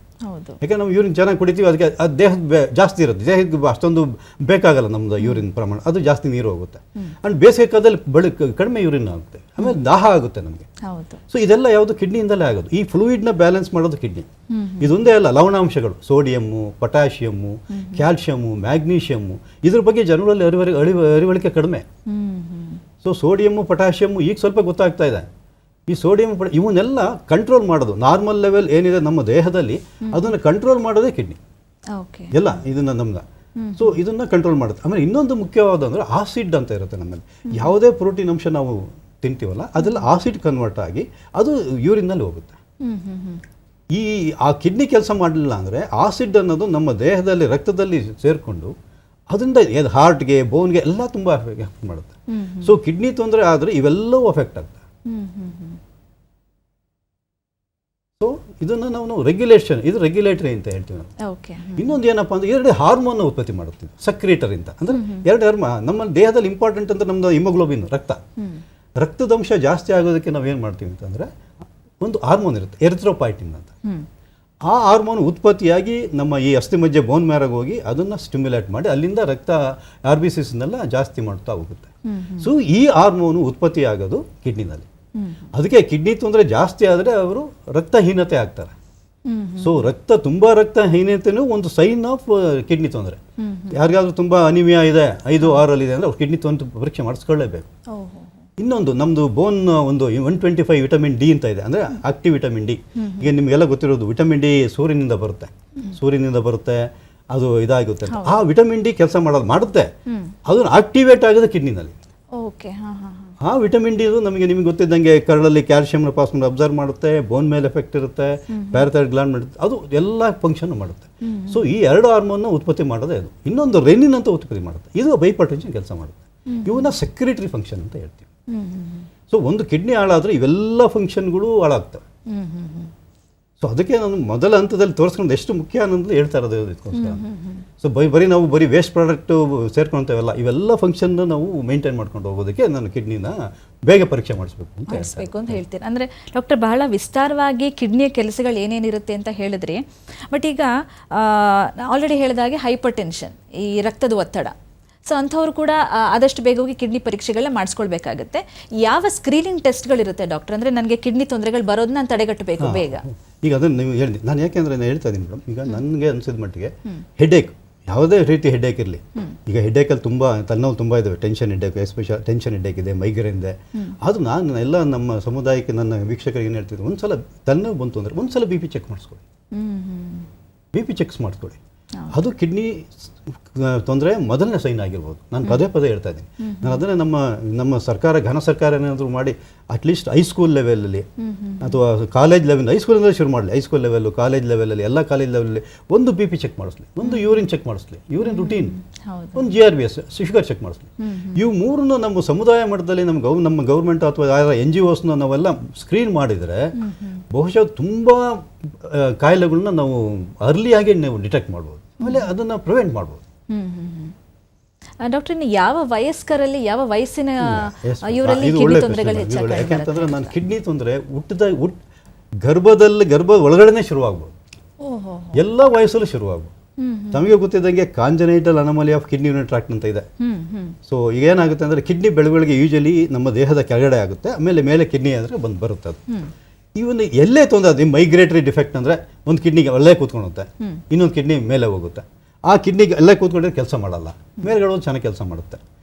ಯಾಕಂದ್ರೆ ನಾವು ಯೂರಿನ್ ಚೆನ್ನಾಗಿ ಕುಡಿತೀವಿ, ಅದಕ್ಕೆ ಅದು ದೇಹದ ಜಾಸ್ತಿ ಇರುತ್ತೆ. ದೇಹಕ್ಕೆ ಅಷ್ಟೊಂದು ಬೇಕಾಗಲ್ಲ ನಮ್ಮದು ಯೂರಿನ್ ಪ್ರಮಾಣ, ಅದು ಜಾಸ್ತಿ ನೀರು ಹೋಗುತ್ತೆ. ಆ್ಯಂಡ್ ಬೇಸಿಗೆ ಕಾಲದಲ್ಲಿ ಕಡಿಮೆ ಯೂರಿನ್ ಆಗುತ್ತೆ, ಆಮೇಲೆ ದಾಹ ಆಗುತ್ತೆ ನಮಗೆ. ಸೊ ಇದೆಲ್ಲ ಯಾವುದು ಕಿಡ್ನಿಯಿಂದಲೇ ಆಗೋದು. ಈ ಫ್ಲೂಯಿಡ್ನ ಬ್ಯಾಲೆನ್ಸ್ ಮಾಡೋದು ಕಿಡ್ನಿ. ಇದೊಂದೇ ಅಲ್ಲ, ಲವಣಾಂಶಗಳು, ಸೋಡಿಯಮ್ಮು, ಪೊಟ್ಯಾಷಿಯಮ್ಮು, ಕ್ಯಾಲ್ಶಿಯಮ್ಮು, ಮ್ಯಾಗ್ನೀಷಿಯಮ್ಮು, ಇದ್ರ ಬಗ್ಗೆ ಜನರಲ್ಲಿ ಅರಿವಳಿಕೆ ಕಡಿಮೆ. ಸೊ ಸೋಡಿಯಮ್ಮು, ಪೊಟ್ಯಾಷಿಯಮ್ಮು ಈಗ ಸ್ವಲ್ಪ ಗೊತ್ತಾಗ್ತಾ ಇದೆ. ಈ ಸೋಡಿಯಂ ಇವನ್ನೆಲ್ಲ ಕಂಟ್ರೋಲ್ ಮಾಡೋದು, ನಾರ್ಮಲ್ ಲೆವೆಲ್ ಏನಿದೆ ನಮ್ಮ ದೇಹದಲ್ಲಿ ಅದನ್ನು ಕಂಟ್ರೋಲ್ ಮಾಡೋದೇ ಕಿಡ್ನಿ ಎಲ್ಲ ಇದನ್ನು ನಮ್ಗೆ. ಸೊ ಇದನ್ನು ಕಂಟ್ರೋಲ್ ಮಾಡುತ್ತೆ. ಆಮೇಲೆ ಇನ್ನೊಂದು ಮುಖ್ಯವಾದ ಅಂದರೆ ಆಸಿಡ್ ಅಂತ ಇರುತ್ತೆ ನಮ್ಮಲ್ಲಿ. ಯಾವುದೇ ಪ್ರೋಟೀನ್ ಅಂಶ ನಾವು ತಿಂತೀವಲ್ಲ ಅದೆಲ್ಲ ಆಸಿಡ್ ಕನ್ವರ್ಟ್ ಆಗಿ ಅದು ಯೂರಿನ್ನಲ್ಲಿ ಹೋಗುತ್ತೆ. ಆ ಕಿಡ್ನಿ ಕೆಲಸ ಮಾಡಲಿಲ್ಲ ಅಂದರೆ ಆಸಿಡ್ ಅನ್ನೋದು ನಮ್ಮ ದೇಹದಲ್ಲಿ ರಕ್ತದಲ್ಲಿ ಸೇರಿಕೊಂಡು ಅದರಿಂದ ಹಾರ್ಟ್ಗೆ, ಬೋನ್ಗೆ ಎಲ್ಲ ತುಂಬ ಎಫೆಕ್ಟ್ ಮಾಡುತ್ತೆ. ಸೊ ಕಿಡ್ನಿ ತೊಂದರೆ ಆದರೆ ಇವೆಲ್ಲವೂ ಎಫೆಕ್ಟ್ ಆಗ್ತದೆ. ಸೊ ಇದನ್ನು ನಾವು ರೆಗ್ಯುಲೇಟರಿ ಅಂತ ಹೇಳ್ತೀವಿ ನಾವು. ಇನ್ನೊಂದು ಏನಪ್ಪ ಅಂದರೆ 2 ಹಾರ್ಮೋನ್ ಉತ್ಪತ್ತಿ ಮಾಡುತ್ತೀವಿ, ಸಕ್ರೀಟರಿ ಅಂತ. ಅಂದರೆ 2 ಹಾರ್ಮೋನ್ ನಮ್ಮ ದೇಹದಲ್ಲಿ ಇಂಪಾರ್ಟೆಂಟ್ ಅಂತ ನಮ್ಮದು ಹಿಮೋಗ್ಲೋಬಿನ್, ರಕ್ತದಂಶ ಜಾಸ್ತಿ ಆಗೋದಕ್ಕೆ ನಾವು ಏನು ಮಾಡ್ತೀವಿ ಅಂತಂದರೆ ಒಂದು ಹಾರ್ಮೋನ್ ಇರುತ್ತೆ, ಎರಿಥ್ರೋಪಾಯ್ಟಿನ್ ಅಂತ. ಆ ಹಾರ್ಮೋನ್ ಉತ್ಪತ್ತಿಯಾಗಿ ನಮ್ಮ ಈ ಅಸ್ಥಿಮಜ್ಜೆ ಬೋನ್ ಮ್ಯಾರಾಗ ಹೋಗಿ ಅದನ್ನು ಸ್ಟಿಮ್ಯುಲೇಟ್ ಮಾಡಿ ಅಲ್ಲಿಂದ ರಕ್ತ RBCsನೆಲ್ಲ ಜಾಸ್ತಿ ಮಾಡ್ತಾ ಹೋಗುತ್ತೆ. ಸೊ ಈ ಹಾರ್ಮೋನು ಉತ್ಪತ್ತಿ ಆಗೋದು ಕಿಡ್ನಿನಲ್ಲಿ. ಅದಕ್ಕೆ ಕಿಡ್ನಿ ತೊಂದರೆ ಜಾಸ್ತಿ ಆದರೆ ಅವರು ರಕ್ತಹೀನತೆ ಆಗ್ತಾರೆ. ಸೊ ತುಂಬ ರಕ್ತಹೀನತೆಯೂ ಒಂದು ಸೈನ್ ಆಫ್ ಕಿಡ್ನಿ ತೊಂದರೆ. ಯಾರಿಗಾದ್ರೂ ತುಂಬ ಅನಿಮಿಯಾ ಇದೆ, 5-6 ಇದೆ ಅಂದರೆ ಅವ್ರು ಕಿಡ್ನಿ ತೊಂದರೆ ಪರೀಕ್ಷೆ ಮಾಡಿಸ್ಕೊಳ್ಳೇಬೇಕು. ಇನ್ನೊಂದು ನಮ್ಮದು ಬೋನ್ ಒಂದು 125 ವಿಟಮಿನ್ ಡಿ ಅಂತ ಇದೆ, ಅಂದರೆ ಆಕ್ಟಿವ್ ವಿಟಮಿನ್ ಡಿ. ಈಗ ನಿಮಗೆಲ್ಲ ಗೊತ್ತಿರೋದು ವಿಟಮಿನ್ ಡಿ ಸೂರ್ಯನಿಂದ ಬರುತ್ತೆ, ಅದು ಇದಾಗುತ್ತೆ. ಆ ವಿಟಮಿನ್ ಡಿ ಕೆಲಸ ಮಾಡುತ್ತೆ, ಅದನ್ನು ಆಕ್ಟಿವೇಟ್ ಆಗೋದು ಕಿಡ್ನಿನಲ್ಲಿ. ಆ ವಿಟಮಿನ್ ಡಿ ನಿಮಗೆ ಗೊತ್ತಿದ್ದಂಗೆ ಕರಳಲ್ಲಿ ಕ್ಯಾಲ್ಸಿಯಂನ ಪಾಸ್ಕೊಂಡು ಅಬ್ಸರ್ವ್ ಮಾಡುತ್ತೆ, ಬೋನ್ ಮೇಲೆ ಎಫೆಕ್ಟ್ ಇರುತ್ತೆ, ಪ್ಯಾರಥೈರಾಯ್ಡ್ ಗ್ಲ್ಯಾಂಡ್ ಮಾಡುತ್ತೆ, ಅದು ಎಲ್ಲ ಫಂಕ್ಷನ್ ಮಾಡುತ್ತೆ. ಸೊ ಈ 2 ಹಾರ್ಮೋನ್ನ ಉತ್ಪತ್ತಿ ಮಾಡೋದೇ ಅದು. ಇನ್ನೊಂದು ರೆನಿನ್ ಅಂತ ಉತ್ಪತ್ತಿ ಮಾಡುತ್ತೆ, ಇದು ಹೈಪರ್ಟೆನ್ಷನ್ ಕೆಲಸ ಮಾಡುತ್ತೆ. ಇವನ್ನ ಸೆಕ್ರೆಟರಿ ಫಂಕ್ಷನ್ ಅಂತ ಹೇಳ್ತೀವಿ. ಸೊ ಒಂದು ಕಿಡ್ನಿ ಹಾಳಾದರೆ ಇವೆಲ್ಲ ಫಂಕ್ಷನ್ಗಳು ಹಾಳಾಗ್ತವೆ. ಸೊ ಅದಕ್ಕೆ ನಾನು ಮೊದಲ ಹಂತದಲ್ಲಿ ತೋರಿಸ್ಕೊಂಡು ಎಷ್ಟು ಮುಖ್ಯ ಅನ್ನೋದು ಹೇಳ್ತಾ ಇರೋದು ಇದಕ್ಕೋಸ್ಕರ. ಸೊ ಬರೀ ನಾವು ಬರೀ ವೇಸ್ಟ್ ಪ್ರಾಡಕ್ಟು ಸೇರ್ಕೊಳ್ತೇವಲ್ಲ, ಇವೆಲ್ಲ ಫಂಕ್ಷನ್ನ ನಾವು ಮೇಂಟೈನ್ ಮಾಡ್ಕೊಂಡು ಹೋಗೋದಕ್ಕೆ ನಾನು ಕಿಡ್ನಿನ ಬೇಗ ಪರೀಕ್ಷೆ ಮಾಡಿಸ್ಬೇಕು ಅಂತ ಹೇಳ್ತೀನಿ. ಅಂದರೆ ಡಾಕ್ಟರ್ ಬಹಳ ವಿಸ್ತಾರವಾಗಿ ಕಿಡ್ನಿಯ ಕೆಲಸಗಳು ಏನೇನಿರುತ್ತೆ ಅಂತ ಹೇಳಿದ್ರಿ. ಬಟ್ ಈಗ ಆಲ್ರೆಡಿ ಹೇಳಿದಾಗೆ ಹೈಪರ್ ಟೆನ್ಷನ್, ಈ ರಕ್ತದ ಒತ್ತಡ, ಸೊ ಅಂಥವ್ರು ಕೂಡ ಆದಷ್ಟು ಬೇಗ ಹೋಗಿ ಕಿಡ್ನಿ ಪರೀಕ್ಷೆಗಳನ್ನ ಮಾಡಿಸ್ಕೊಳ್ಬೇಕಾಗುತ್ತೆ. ಯಾವ ಸ್ಕ್ರೀನಿಂಗ್ ಟೆಸ್ಟ್ಗಳಿರುತ್ತೆ ಡಾಕ್ಟರ್? ಅಂದರೆ ನನಗೆ ಕಿಡ್ನಿ ತೊಂದರೆಗಳು ಬರೋದನ್ನ ನಾನು ತಡೆಗಟ್ಟಬೇಕು ಬೇಗ. ಈಗ ಅದನ್ನು ನೀವು ಹೇಳಿ, ನಾನು ಯಾಕೆಂದರೆ ನಾನು ಹೇಳ್ತಾ ಇದ್ದೀನಿ ಮೇಡಮ್, ಈಗ ನನಗೆ ಅನಿಸಿದ ಮಟ್ಟಿಗೆ ಹೆಡ್ಏಕ್, ಯಾವುದೇ ರೀತಿ ಹೆಡ್ಏಕ್ ಇರಲಿ, ಈಗ ಹೆಡ್ಏಕಲ್ಲಿ ತುಂಬ ತಲೆನೋವು ತುಂಬ ಇದ್ದಾವೆ. Tension headache, special tension headache ಇದೆ, ಮೈಗ್ರೇನ್ ಇದೆ. ಅದು ನಾನು ಎಲ್ಲ ನಮ್ಮ ಸಮುದಾಯಕ್ಕೆ ನನ್ನ ವೀಕ್ಷಕರಿಗೆ ಏನು ಹೇಳ್ತಿದ್ದೆ, ಒಂದ್ಸಲ ತಲೆನೋವು ಬಂತು ಅಂದರೆ ಒಂದ್ಸಲ ಬಿ ಪಿ ಚೆಕ್ ಮಾಡಿಸ್ಕೊಳ್ಳಿ, ಬಿ ಪಿ ಚೆಕ್ಸ್ ಮಾಡಿಸ್ಕೊಳ್ಳಿ. ಅದು ಕಿಡ್ನಿ ತೊಂದರೆ ಮೊದಲನೇ ಸೈನ್ ಆಗಿರ್ಬೋದು. ನಾನು ಪದೇ ಪದೇ ಹೇಳ್ತಾ ಇದ್ದೀನಿ. ನಾನು ಅದನ್ನೇ ನಮ್ಮ ಸರ್ಕಾರ, ಘನ ಸರ್ಕಾರ ಏನಾದರೂ ಮಾಡಿ ಅಟ್ಲೀಸ್ಟ್ ಹೈಸ್ಕೂಲ್ ಲೆವೆಲಲ್ಲಿ ಅಥವಾ ಕಾಲೇಜ್ ಲೆವೆಲ್, ಹೈಸ್ಕೂಲಿಂದ ಶುರು ಮಾಡಲಿ, ಹೈಸ್ಕೂಲ್ ಲೆವೆಲ್ಲು, ಕಾಲೇಜ್ ಲೆವೆಲಲ್ಲಿ, ಎಲ್ಲ ಕಾಲೇಜ್ ಲೆವೆಲಲ್ಲಿ ಒಂದು ಬಿ ಪಿ ಚೆಕ್ ಮಾಡಿಸ್ಲಿ, ಒಂದು ಯೂರಿನ್ ಚೆಕ್ ಮಾಡಿಸ್ಲಿ, ಯೂರಿನ್ ರುಟೀನ್, ಒಂದು GRBS ಶುಗರ್ ಚೆಕ್ ಮಾಡಿಸ್ಲಿ. ಇವು ಮೂರನ್ನು ನಮ್ಮ ಸಮುದಾಯ ಮಟ್ಟದಲ್ಲಿ ನಮ್ಮ ಗೌರ್ಮೆಂಟ್ ಅಥವಾ ಯಾರ NGOsನ ನಾವೆಲ್ಲ ಸ್ಕ್ರೀನ್ ಮಾಡಿದರೆ ಬಹುಶಃ ತುಂಬ ಕಾಯಿಲೆಗಳನ್ನ ನಾವು ಅರ್ಲಿಯಾಗಿ ನಾವು ಡಿಟೆಕ್ಟ್ ಮಾಡ್ಬೋದು, ಆಮೇಲೆ ಅದನ್ನು ಪ್ರಿವೆಂಟ್ ಮಾಡ್ಬೋದು. ಡಾಕ್ಟರ್, ಇನ್ನು ಯಾವ ವಯಸ್ಕರಲ್ಲಿ, ಯಾವ ವಯಸ್ಸಿನ ಇವರಲ್ಲಿ ಕಿಡ್ನಿ ತೊಂದರೆಗಳು ಹೆಚ್ಚಾಗಿ? ಯಾಕೆಂತಂದ್ರೆ ನಾನು ಕಿಡ್ನಿ ತೊಂದರೆ ಗರ್ಭ ಒಳಗಡೆನೆ ಶುರುವಾಗ್ಬೋದು, ಎಲ್ಲ ವಯಸ್ಸಲ್ಲೂ ಶುರುವಾಗ್ಬೋದು. ತಮಗೆ ಗೊತ್ತಿದ್ದಂಗೆ ಕಾಂಜನೈಟಲ್ ಅನಮಲಿ ಆಫ್ ಕಿಡ್ನಿ ಯೂರಿನರಿ ಟ್ರಾಕ್ಟ್ ಅಂತ ಇದೆ. ಸೊ ಈಗ ಏನಾಗುತ್ತೆ ಅಂದರೆ ಕಿಡ್ನಿ ಬೆಳವಣಿಗೆ ಯೂಶಲಿ ನಮ್ಮ ದೇಹದ ಕೆಳಗಡೆ ಆಗುತ್ತೆ, ಆಮೇಲೆ ಮೇಲೆ ಕಿಡ್ನಿ ಅಂದರೆ ಬರುತ್ತೆ. ಅದು ಇವನು ಎಲ್ಲೇ ತೊಂದರೆ, ಅದು ಮೈಗ್ರೇಟರಿ ಡಿಫೆಕ್ಟ್ ಅಂದರೆ ಒಂದು ಕಿಡ್ನಿಗೆ ಅಲ್ಲೇ ಕೂತ್ಕೊಳ್ಳುತ್ತೆ, ಇನ್ನೊಂದು ಕಿಡ್ನಿ ಮೇಲೆ ಹೋಗುತ್ತೆ. ಆ ಕಿಡ್ನಿಗೆ ಅಲ್ಲೇ ಕೂತ್ಕೊಂಡ್ರೆ ಕೆಲಸ ಮಾಡಲ್ಲ, ಮೇಲ್ಗಡೆ ಚೆನ್ನಾಗಿ ಕೆಲಸ ಮಾಡುತ್ತೆ.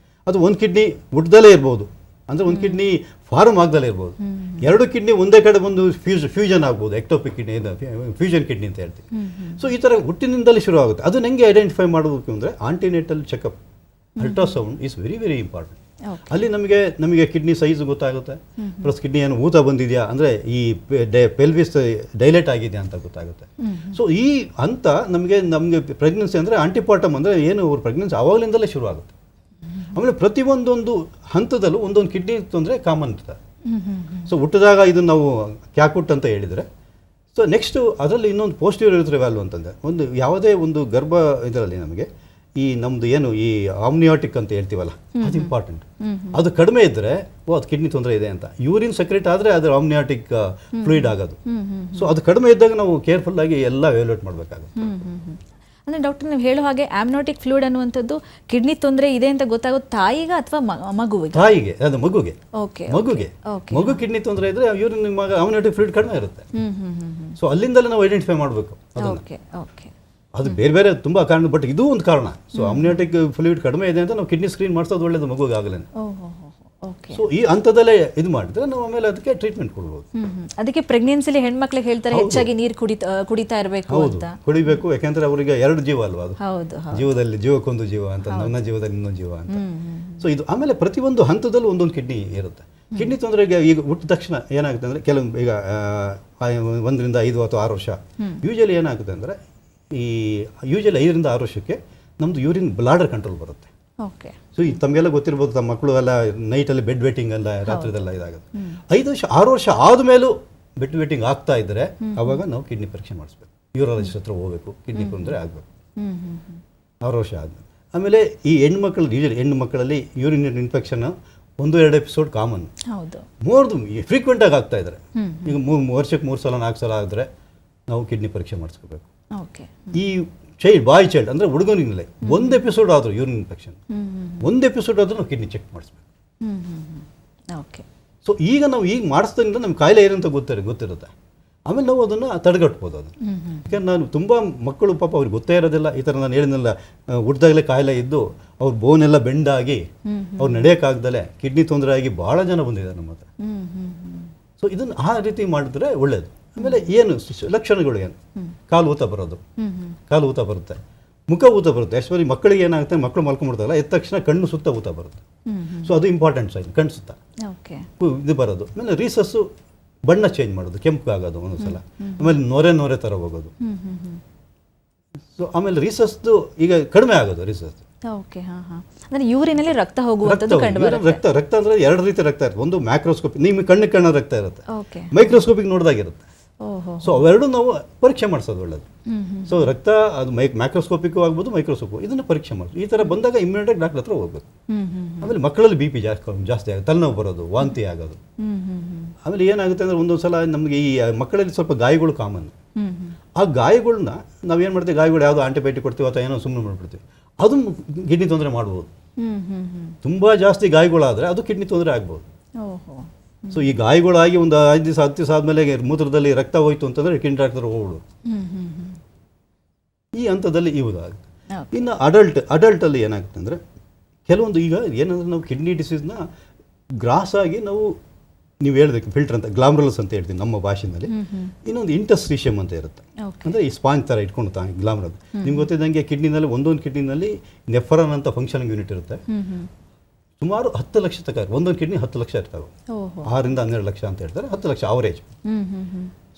ಅದು ಒಂದು ಕಿಡ್ನಿ ಹುಟ್ಟದಲ್ಲೇ ಇರ್ಬೋದು, ಅಂದರೆ ಒಂದು ಕಿಡ್ನಿ ಫಾರ್ಮ್ ಆಗದಲ್ಲೇ ಇರ್ಬೋದು. ಎರಡು ಕಿಡ್ನಿ ಒಂದೇ ಕಡೆ ಬಂದು ಫ್ಯೂಷನ್ ಆಗ್ಬೋದು, ಎಕ್ಟೋಪಿಕ್ ಕಿಡ್ನಿ, ಫ್ಯೂಷನ್ ಕಿಡ್ನಿ ಅಂತ ಹೇಳ್ತೀವಿ. ಸೊ ಈ ಥರ ಹುಟ್ಟಿನಿಂದಲೇ ಶುರು ಆಗುತ್ತೆ. ಅದನ್ನ ಹೆಂಗೆ ಐಡೆಂಟಿಫೈ ಮಾಡಬೇಕು ಅಂದರೆ antenatal checkup, ultrasound is very very important. ಅಲ್ಲಿ ನಮಗೆ ಕಿಡ್ನಿ ಸೈಜ್ ಗೊತ್ತಾಗುತ್ತೆ, ಪ್ಲಸ್ ಕಿಡ್ನಿ ಏನು ಊತ ಬಂದಿದೆಯಾ ಅಂದರೆ ಈ ಪೆಲ್ವಿಸ್ ಡೈಲೇಟ್ ಆಗಿದೆಯಾ ಅಂತ ಗೊತ್ತಾಗುತ್ತೆ. ಸೊ ಈ ಹಂತ ನಮಗೆ ಪ್ರೆಗ್ನೆನ್ಸಿ ಅಂದರೆ ಆಂಟಿಪಾರ್ಟಮ್ ಅಂದರೆ ಏನು ಅವ್ರ ಪ್ರೆಗ್ನೆನ್ಸಿ ಆವಾಗಲಿಂದಲೇ ಶುರು ಆಗುತ್ತೆ. ಆಮೇಲೆ ಪ್ರತಿಯೊಂದೊಂದು ಹಂತದಲ್ಲೂ ಒಂದೊಂದು ಕಿಡ್ನಿ ತೊಂದರೆ ಕಾಮನ್ ಇರ್ತದೆ. ಸೊ ಹುಟ್ಟಿದಾಗ ಇದು ನಾವು ಕ್ಯಾಕುಟ್ ಅಂತ ಹೇಳಿದರೆ, ಸೊ ನೆಕ್ಸ್ಟು ಅದರಲ್ಲಿ ಇನ್ನೊಂದು ಪೋಸ್ಟಿರಿಯರ್ ವ್ಯಾಲ್ಯೂ ಅಂತಂದರೆ, ಒಂದು ಯಾವುದೇ ಒಂದು ಗರ್ಭ ಇದರಲ್ಲಿ ನಮಗೆ ಈ ನಮ್ಮದು ಏನು ಈ ಆಮ್ನಿಯಾಟಿಕ್ ಅಂತ ಹೇಳ್ತೀವಲ್ಲ, ಅದು ಇಂಪಾರ್ಟೆಂಟ್. ಅದು ಕಡಿಮೆ ಇದ್ದರೆ ಅದು ಕಿಡ್ನಿ ತೊಂದರೆ ಇದೆ ಅಂತ. ಯೂರಿನ್ ಸೆಕ್ರೆಟ್ ಆದರೆ ಅದು ಆಮ್ನಿಯಾಟಿಕ್ ಫ್ಲೂಯಿಡ್ ಆಗೋದು. ಸೊ ಅದು ಕಡಿಮೆ ಇದ್ದಾಗ ನಾವು ಕೇರ್ಫುಲ್ ಆಗಿ ಎಲ್ಲ ಎವ್ಯಾಲ್ಯೂಯೇಟ್ ಮಾಡಬೇಕಾಗುತ್ತೆ. ಅಂದರೆ ಡಾಕ್ಟರ್, ನೀವು ಹೇಳೋ ಹಾಗೆ ಆಮ್ನಿಯಾಟಿಕ್ ಫ್ಲೂಯಿಡ್ ಅನ್ನುವಂಥದ್ದು ಕಿಡ್ನಿ ತೊಂದರೆ ಇದೆ ಅಂತ ಗೊತ್ತಾಗೋದು ತಾಯಿಗೆ ಅಥವಾ ಮಗುವಿಗೆ? ತಾಯಿಗೆ, ಅದು ಮಗುಗೆ. ಮಗುಗೆ ಮಗು ಕಿಡ್ನಿ ತೊಂದರೆ ಇದ್ರೆ ಯೂರಿನ್ ಆಮ್ನಿಯಾಟಿಕ್ ಫ್ಲೂಯಿಡ್ ಕಡಿಮೆ ಇರುತ್ತೆ. ಸೊ ಅಲ್ಲಿಂದಲೇ ನಾವು ಐಡೆಂಟಿಫೈ ಮಾಡಬೇಕು. ಅದು ಬೇರೆ ಬೇರೆ ತುಂಬ ಕಾರಣ, ಬಟ್ ಇದು ಒಂದು ಕಾರಣ. ಸೊ ಆಮ್ನಿಯಾಟಿಕ್ ಫ್ಲೂಯಿಡ್ ಕಡಿಮೆ ಇದೆ ಅಂತ ನಾವು ಕಿಡ್ನಿ ಸ್ಕ್ರೀನ್ ಮಾಡಿಸೋದು ಒಳ್ಳೇದು ಮಗುಗೆ ಆಗಲೇ. ಸೊ ಈ ಹಂತದಲ್ಲೇ ಇದು ಮಾಡಿದ್ರೆ ನಾವು ಆಮೇಲೆ ಅದಕ್ಕೆ ಟ್ರೀಟ್ಮೆಂಟ್ ಕೊಡ್ಬೋದು. ಅದಕ್ಕೆ ಪ್ರೆಗ್ನೆನ್ಸಿಲಿ ಹೆಣ್ಮಕ್ಳಿಗೆ ಹೇಳ್ತಾರೆ ಹೆಚ್ಚಾಗಿ ನೀರು ಕುಡಿತಾ ಇರಬೇಕು ಅಂತ. ಕುಡಿಬೇಕು, ಯಾಕೆಂದ್ರೆ ಅವರಿಗೆ ಎರಡು ಜೀವ ಅಲ್ವಾ ಅದು. ಜೀವದಲ್ಲಿ ಜೀವಕ್ಕೊಂದು ಜೀವ ಅಂತ, ನನ್ನ ಜೀವದಲ್ಲಿ ಇನ್ನೊಂದು ಜೀವ ಅಂತ. ಸೊ ಇದು ಆಮೇಲೆ ಪ್ರತಿಯೊಂದು ಹಂತದಲ್ಲೂ ಒಂದೊಂದು ಕಿಡ್ನಿ ಇರುತ್ತೆ. ಕಿಡ್ನಿ ತೊಂದರೆಗೆ ಈಗ ಹುಟ್ಟಿದ ತಕ್ಷಣ ಏನಾಗುತ್ತೆ ಅಂದರೆ ಕೆಲವೊಂದು ಈಗ 1 ರಿಂದ 5 ಅಥವಾ 6 ವರ್ಷ ಯೂಶಲಿ ಏನಾಗುತ್ತೆ ಅಂದರೆ ಯೂಶಲಿ 5 ರಿಂದ 6 ವರ್ಷಕ್ಕೆ ನಮ್ಮದು ಯೂರಿನ್ ಬ್ಲಾಡರ್ ಕಂಟ್ರೋಲ್ ಬರುತ್ತೆ. ಸೊ ಈ ತಮಗೆಲ್ಲ ಗೊತ್ತಿರ್ಬೋದು, ತಮ್ಮ ಮಕ್ಕಳು ಎಲ್ಲ ನೈಟಲ್ಲಿ ಬೆಡ್ ವೇಟಿಂಗ್ ಎಲ್ಲ ರಾತ್ರಿದೆಲ್ಲ ಇದಾಗುತ್ತೆ. 5 ವರ್ಷ 6 ವರ್ಷ ಆದಮೇಲೂ ಬೆಡ್ ವೇಟಿಂಗ್ ಆಗ್ತಾ ಇದ್ದರೆ ಅವಾಗ ನಾವು ಕಿಡ್ನಿ ಪರೀಕ್ಷೆ ಮಾಡಿಸ್ಬೇಕು, ಯೂರಾಲಜಿಸ್ಟ್ ಹತ್ರ ಹೋಗಬೇಕು, ಕಿಡ್ನಿ ತೊಂದರೆ ಆಗಬೇಕು 6 ವರ್ಷ ಆದಮೇಲೆ. ಆಮೇಲೆ ಈ ಯೂಶಲಿ ಹೆಣ್ಣು ಮಕ್ಕಳಲ್ಲಿ ಯೂರಿನರಿ ಇನ್ಫೆಕ್ಷನ್ 1-2 ಎಪಿಸೋಡ್ ಕಾಮನ್, ಫ್ರೀಕ್ವೆಂಟಾಗಿ ಆಗ್ತಾ ಇದ್ದಾರೆ. ಈಗ ವರ್ಷಕ್ಕೆ 3 ಸಲ 4 ಸಲ ಆದರೆ ನಾವು ಕಿಡ್ನಿ ಪರೀಕ್ಷೆ ಮಾಡಿಸ್ಕೋಬೇಕು. ಈ ಬಾಯ್ ಚೈಲ್ಡ್ ಅಂದರೆ ಹುಡುಗನಿಗೆ 1 ಎಪಿಸೋಡ್ ಆದರೂ ಯೂರಿನ್ ಇನ್ಫೆಕ್ಷನ್, 1 ಎಪಿಸೋಡ್ ಆದರೂ ನಾವು ಕಿಡ್ನಿ ಚೆಕ್ ಮಾಡಿಸ್ಬೇಕು. ಸೊ ಈಗ ನಾವು ಮಾಡಿಸ್ದಂಗಿಂದ ನಮ್ಮ ಕಾಯಿಲೆ ಏನಂತ ಗೊತ್ತಿರುತ್ತೆ. ಆಮೇಲೆ ನಾವು ಅದನ್ನು ತಡೆಗಟ್ಬೋದು. ಅದನ್ನು ಯಾಕೆಂದ್ರೆ ನಾನು ತುಂಬ ಮಕ್ಕಳು ಪಾಪ ಅವ್ರಿಗೆ ಗೊತ್ತೇ ಇರೋದಿಲ್ಲ. ಈ ಥರ ನಾನು ಹೇಳಿದ್ನಲ್ಲ, ಹುಟ್ಟಿದಾಗಲೇ ಕಾಯಿಲೆ ಇದ್ದು ಅವ್ರ ಬೋನೆಲ್ಲ ಬೆಂಡಾಗಿ ಅವ್ರು ನಡೆಯೋಕ್ಕಾಗ್ದಲೇ ಕಿಡ್ನಿ ತೊಂದರೆ ಆಗಿ ಭಾಳ ಜನ ಬಂದಿದ್ದಾರೆ ನಮ್ಮ ಹತ್ರ. ಸೊ ಇದನ್ನು ಆ ರೀತಿ ಮಾಡಿದ್ರೆ ಒಳ್ಳೆಯದು. ಆಮೇಲೆ ಏನು ಲಕ್ಷಣಗಳು ಏನು? ಕಾಲು ಊತ ಬರುತ್ತೆ, ಮುಖ ಊತ ಬರುತ್ತೆ. ಎಸ್ಪೆಷಲಿ ಮಕ್ಕಳಿಗೆ ಏನಾಗುತ್ತೆ, ಮಕ್ಕಳು ಮಲ್ಕೊಂಡ್ಬಿಡ್ತಾರಲ್ಲ, ಎದ್ದ ತಕ್ಷಣ ಕಣ್ಣು ಸುತ್ತ ಊತ ಬರುತ್ತೆ. ಸೊ ಅದು ಇಂಪಾರ್ಟೆಂಟ್ ಸೈನ್, ಕಣ್ಣು ಸುತ್ತ ಇದು ಬರೋದು. ಆಮೇಲೆ ರೀಸಸ್ಸು ಬಣ್ಣ ಚೇಂಜ್ ಮಾಡೋದು, ಕೆಂಪು ಆಗೋದು ಒಂದೊಂದ್ಸಲ, ಆಮೇಲೆ ನೊರೆ ಥರ ಹೋಗೋದು. ಸೊ ಆಮೇಲೆ ರೀಸಸ್ದು ಈಗ ಕಡಿಮೆ ಆಗೋದು. ರೀಸಸ್ ಯೂರಿನಲ್ಲಿ ರಕ್ತ ಹೋಗುವಂಥದ್ದು ರಕ್ತ ಅಂದರೆ 2 ರೀತಿ ರಕ್ತ ಇರುತ್ತೆ. ಒಂದು ಮ್ಯಾಕ್ರೋಸ್ಕೋಪಿಕ್, ನಿಮ್ಮ ಕಣ್ಣಿಗೆ ರಕ್ತ ಇರುತ್ತೆ, ಮೈಕ್ರೋಸ್ಕೋಪಿಕ್ ನೋಡಿದಾಗಿರುತ್ತೆ. ಓಹೋ. ಸೊ ಅವೆರಡು ನಾವು ಪರೀಕ್ಷೆ ಮಾಡಿಸೋದು ಒಳ್ಳೆಯದು. ಸೊ ರಕ್ತ ಅದು ಮ್ಯಾಕ್ರೋಸ್ಕೋಪಿಕ್ಕೂ ಆಗ್ಬೋದು, ಮೈಕ್ರೋಸ್ಕೋಪು ಇದನ್ನು ಪರೀಕ್ಷೆ ಮಾಡೋದು. ಈ ಥರ ಬಂದಾಗ ಇಮ್ಯುನಿಟಾಗಿ ಡಾಕ್ಟರ್ ಹತ್ರ ಹೋಗ್ಬೇಕು. ಆಮೇಲೆ ಮಕ್ಕಳಲ್ಲಿ ಬಿ ಪಿ ಜಾಸ್ತಿ ಆಗುತ್ತೆ, ತಲೆನೋವು ಬರೋದು, ವಾಂತಿ ಆಗೋದು. ಆಮೇಲೆ ಏನಾಗುತ್ತೆ ಅಂದರೆ ಒಂದೊಂದು ಸಲ ನಮಗೆ ಈ ಮಕ್ಕಳಲ್ಲಿ ಸ್ವಲ್ಪ ಗಾಯಗಳು ಕಾಮನ್. ಆ ಗಾಯಗಳನ್ನ ನಾವೇನು ಮಾಡ್ತೀವಿ, ಗಾಯಗಳು ಯಾವುದೋ ಆಂಟಿಬಯೋಟಿಕ್ ಕೊಡ್ತೀವಿ ಅಥವಾ ಏನೋ ಸುಮ್ಮನೆ ಮಾಡ್ಬಿಡ್ತೀವಿ, ಅದು ಕಿಡ್ನಿ ತೊಂದರೆ ಮಾಡ್ಬೋದು. ತುಂಬ ಜಾಸ್ತಿ ಗಾಯಗಳಾದರೆ ಅದು ಕಿಡ್ನಿ ತೊಂದರೆ ಆಗ್ಬೋದು. ಸೊ ಈ ಗಾಯಗಳಾಗಿ ಒಂದು 5 ದಿವಸ 10 ದಿವಸ ಆದಮೇಲೆ ಮೂತ್ರದಲ್ಲಿ ರಕ್ತ ಹೋಯ್ತು ಅಂತಂದರೆ ಕಿಡ್ನಿ ಡಾಕ್ಟರ್ ಹೋಗ್ಬಿಡು. ಈ ಹಂತದಲ್ಲಿ ಇವುದಾಗುತ್ತೆ. ಇನ್ನು ಅಡಲ್ಟಲ್ಲಿ ಏನಾಗುತ್ತೆ ಅಂದರೆ ಕೆಲವೊಂದು ಈಗ ಏನಂದರೆ ನಾವು ಕಿಡ್ನಿ ಡಿಸೀಸ್ನ ಗ್ರಾಸ್ ಆಗಿ ನೀವು ಹೇಳಿದಕ್ಕೆ ಫಿಲ್ಟರ್ ಅಂತ ಗ್ಲಾಮ್ರಲ್ಸ್ ಅಂತ ಹೇಳ್ತೀವಿ ನಮ್ಮ ಭಾಷೆಯಲ್ಲಿ. ಇನ್ನೊಂದು ಇಂಟರ್ಸ್ಟಿಷಿಯಮ್ ಅಂತ ಇರುತ್ತೆ, ಅಂದರೆ ಈ ಸ್ಪಾಂಜ್ ಥರ ಇಟ್ಕೊಂಡು ಗ್ಲಾಮ್ರಲ್. ನಿಮ್ಗೆ ಗೊತ್ತಿದ್ದಂಗೆ ಕಿಡ್ನಿನಲ್ಲಿ ಒಂದೊಂದು ಕಿಡ್ನಿನಲ್ಲಿ ನೆಫ್ರಾನ್ ಅಂತ ಫಂಕ್ಷನಿಂಗ್ ಯೂನಿಟ್ ಇರುತ್ತೆ. ಸುಮಾರು 10 ಲಕ್ಷ ತನಕ ಒಂದೊಂದು ಕಿಡ್ನಿ 10 ಲಕ್ಷ ಇರ್ತವೆ. 6 ರಿಂದ 12 ಲಕ್ಷ ಅಂತ ಹೇಳ್ತಾರೆ, 10 ಲಕ್ಷ ಅವರೇಜ್.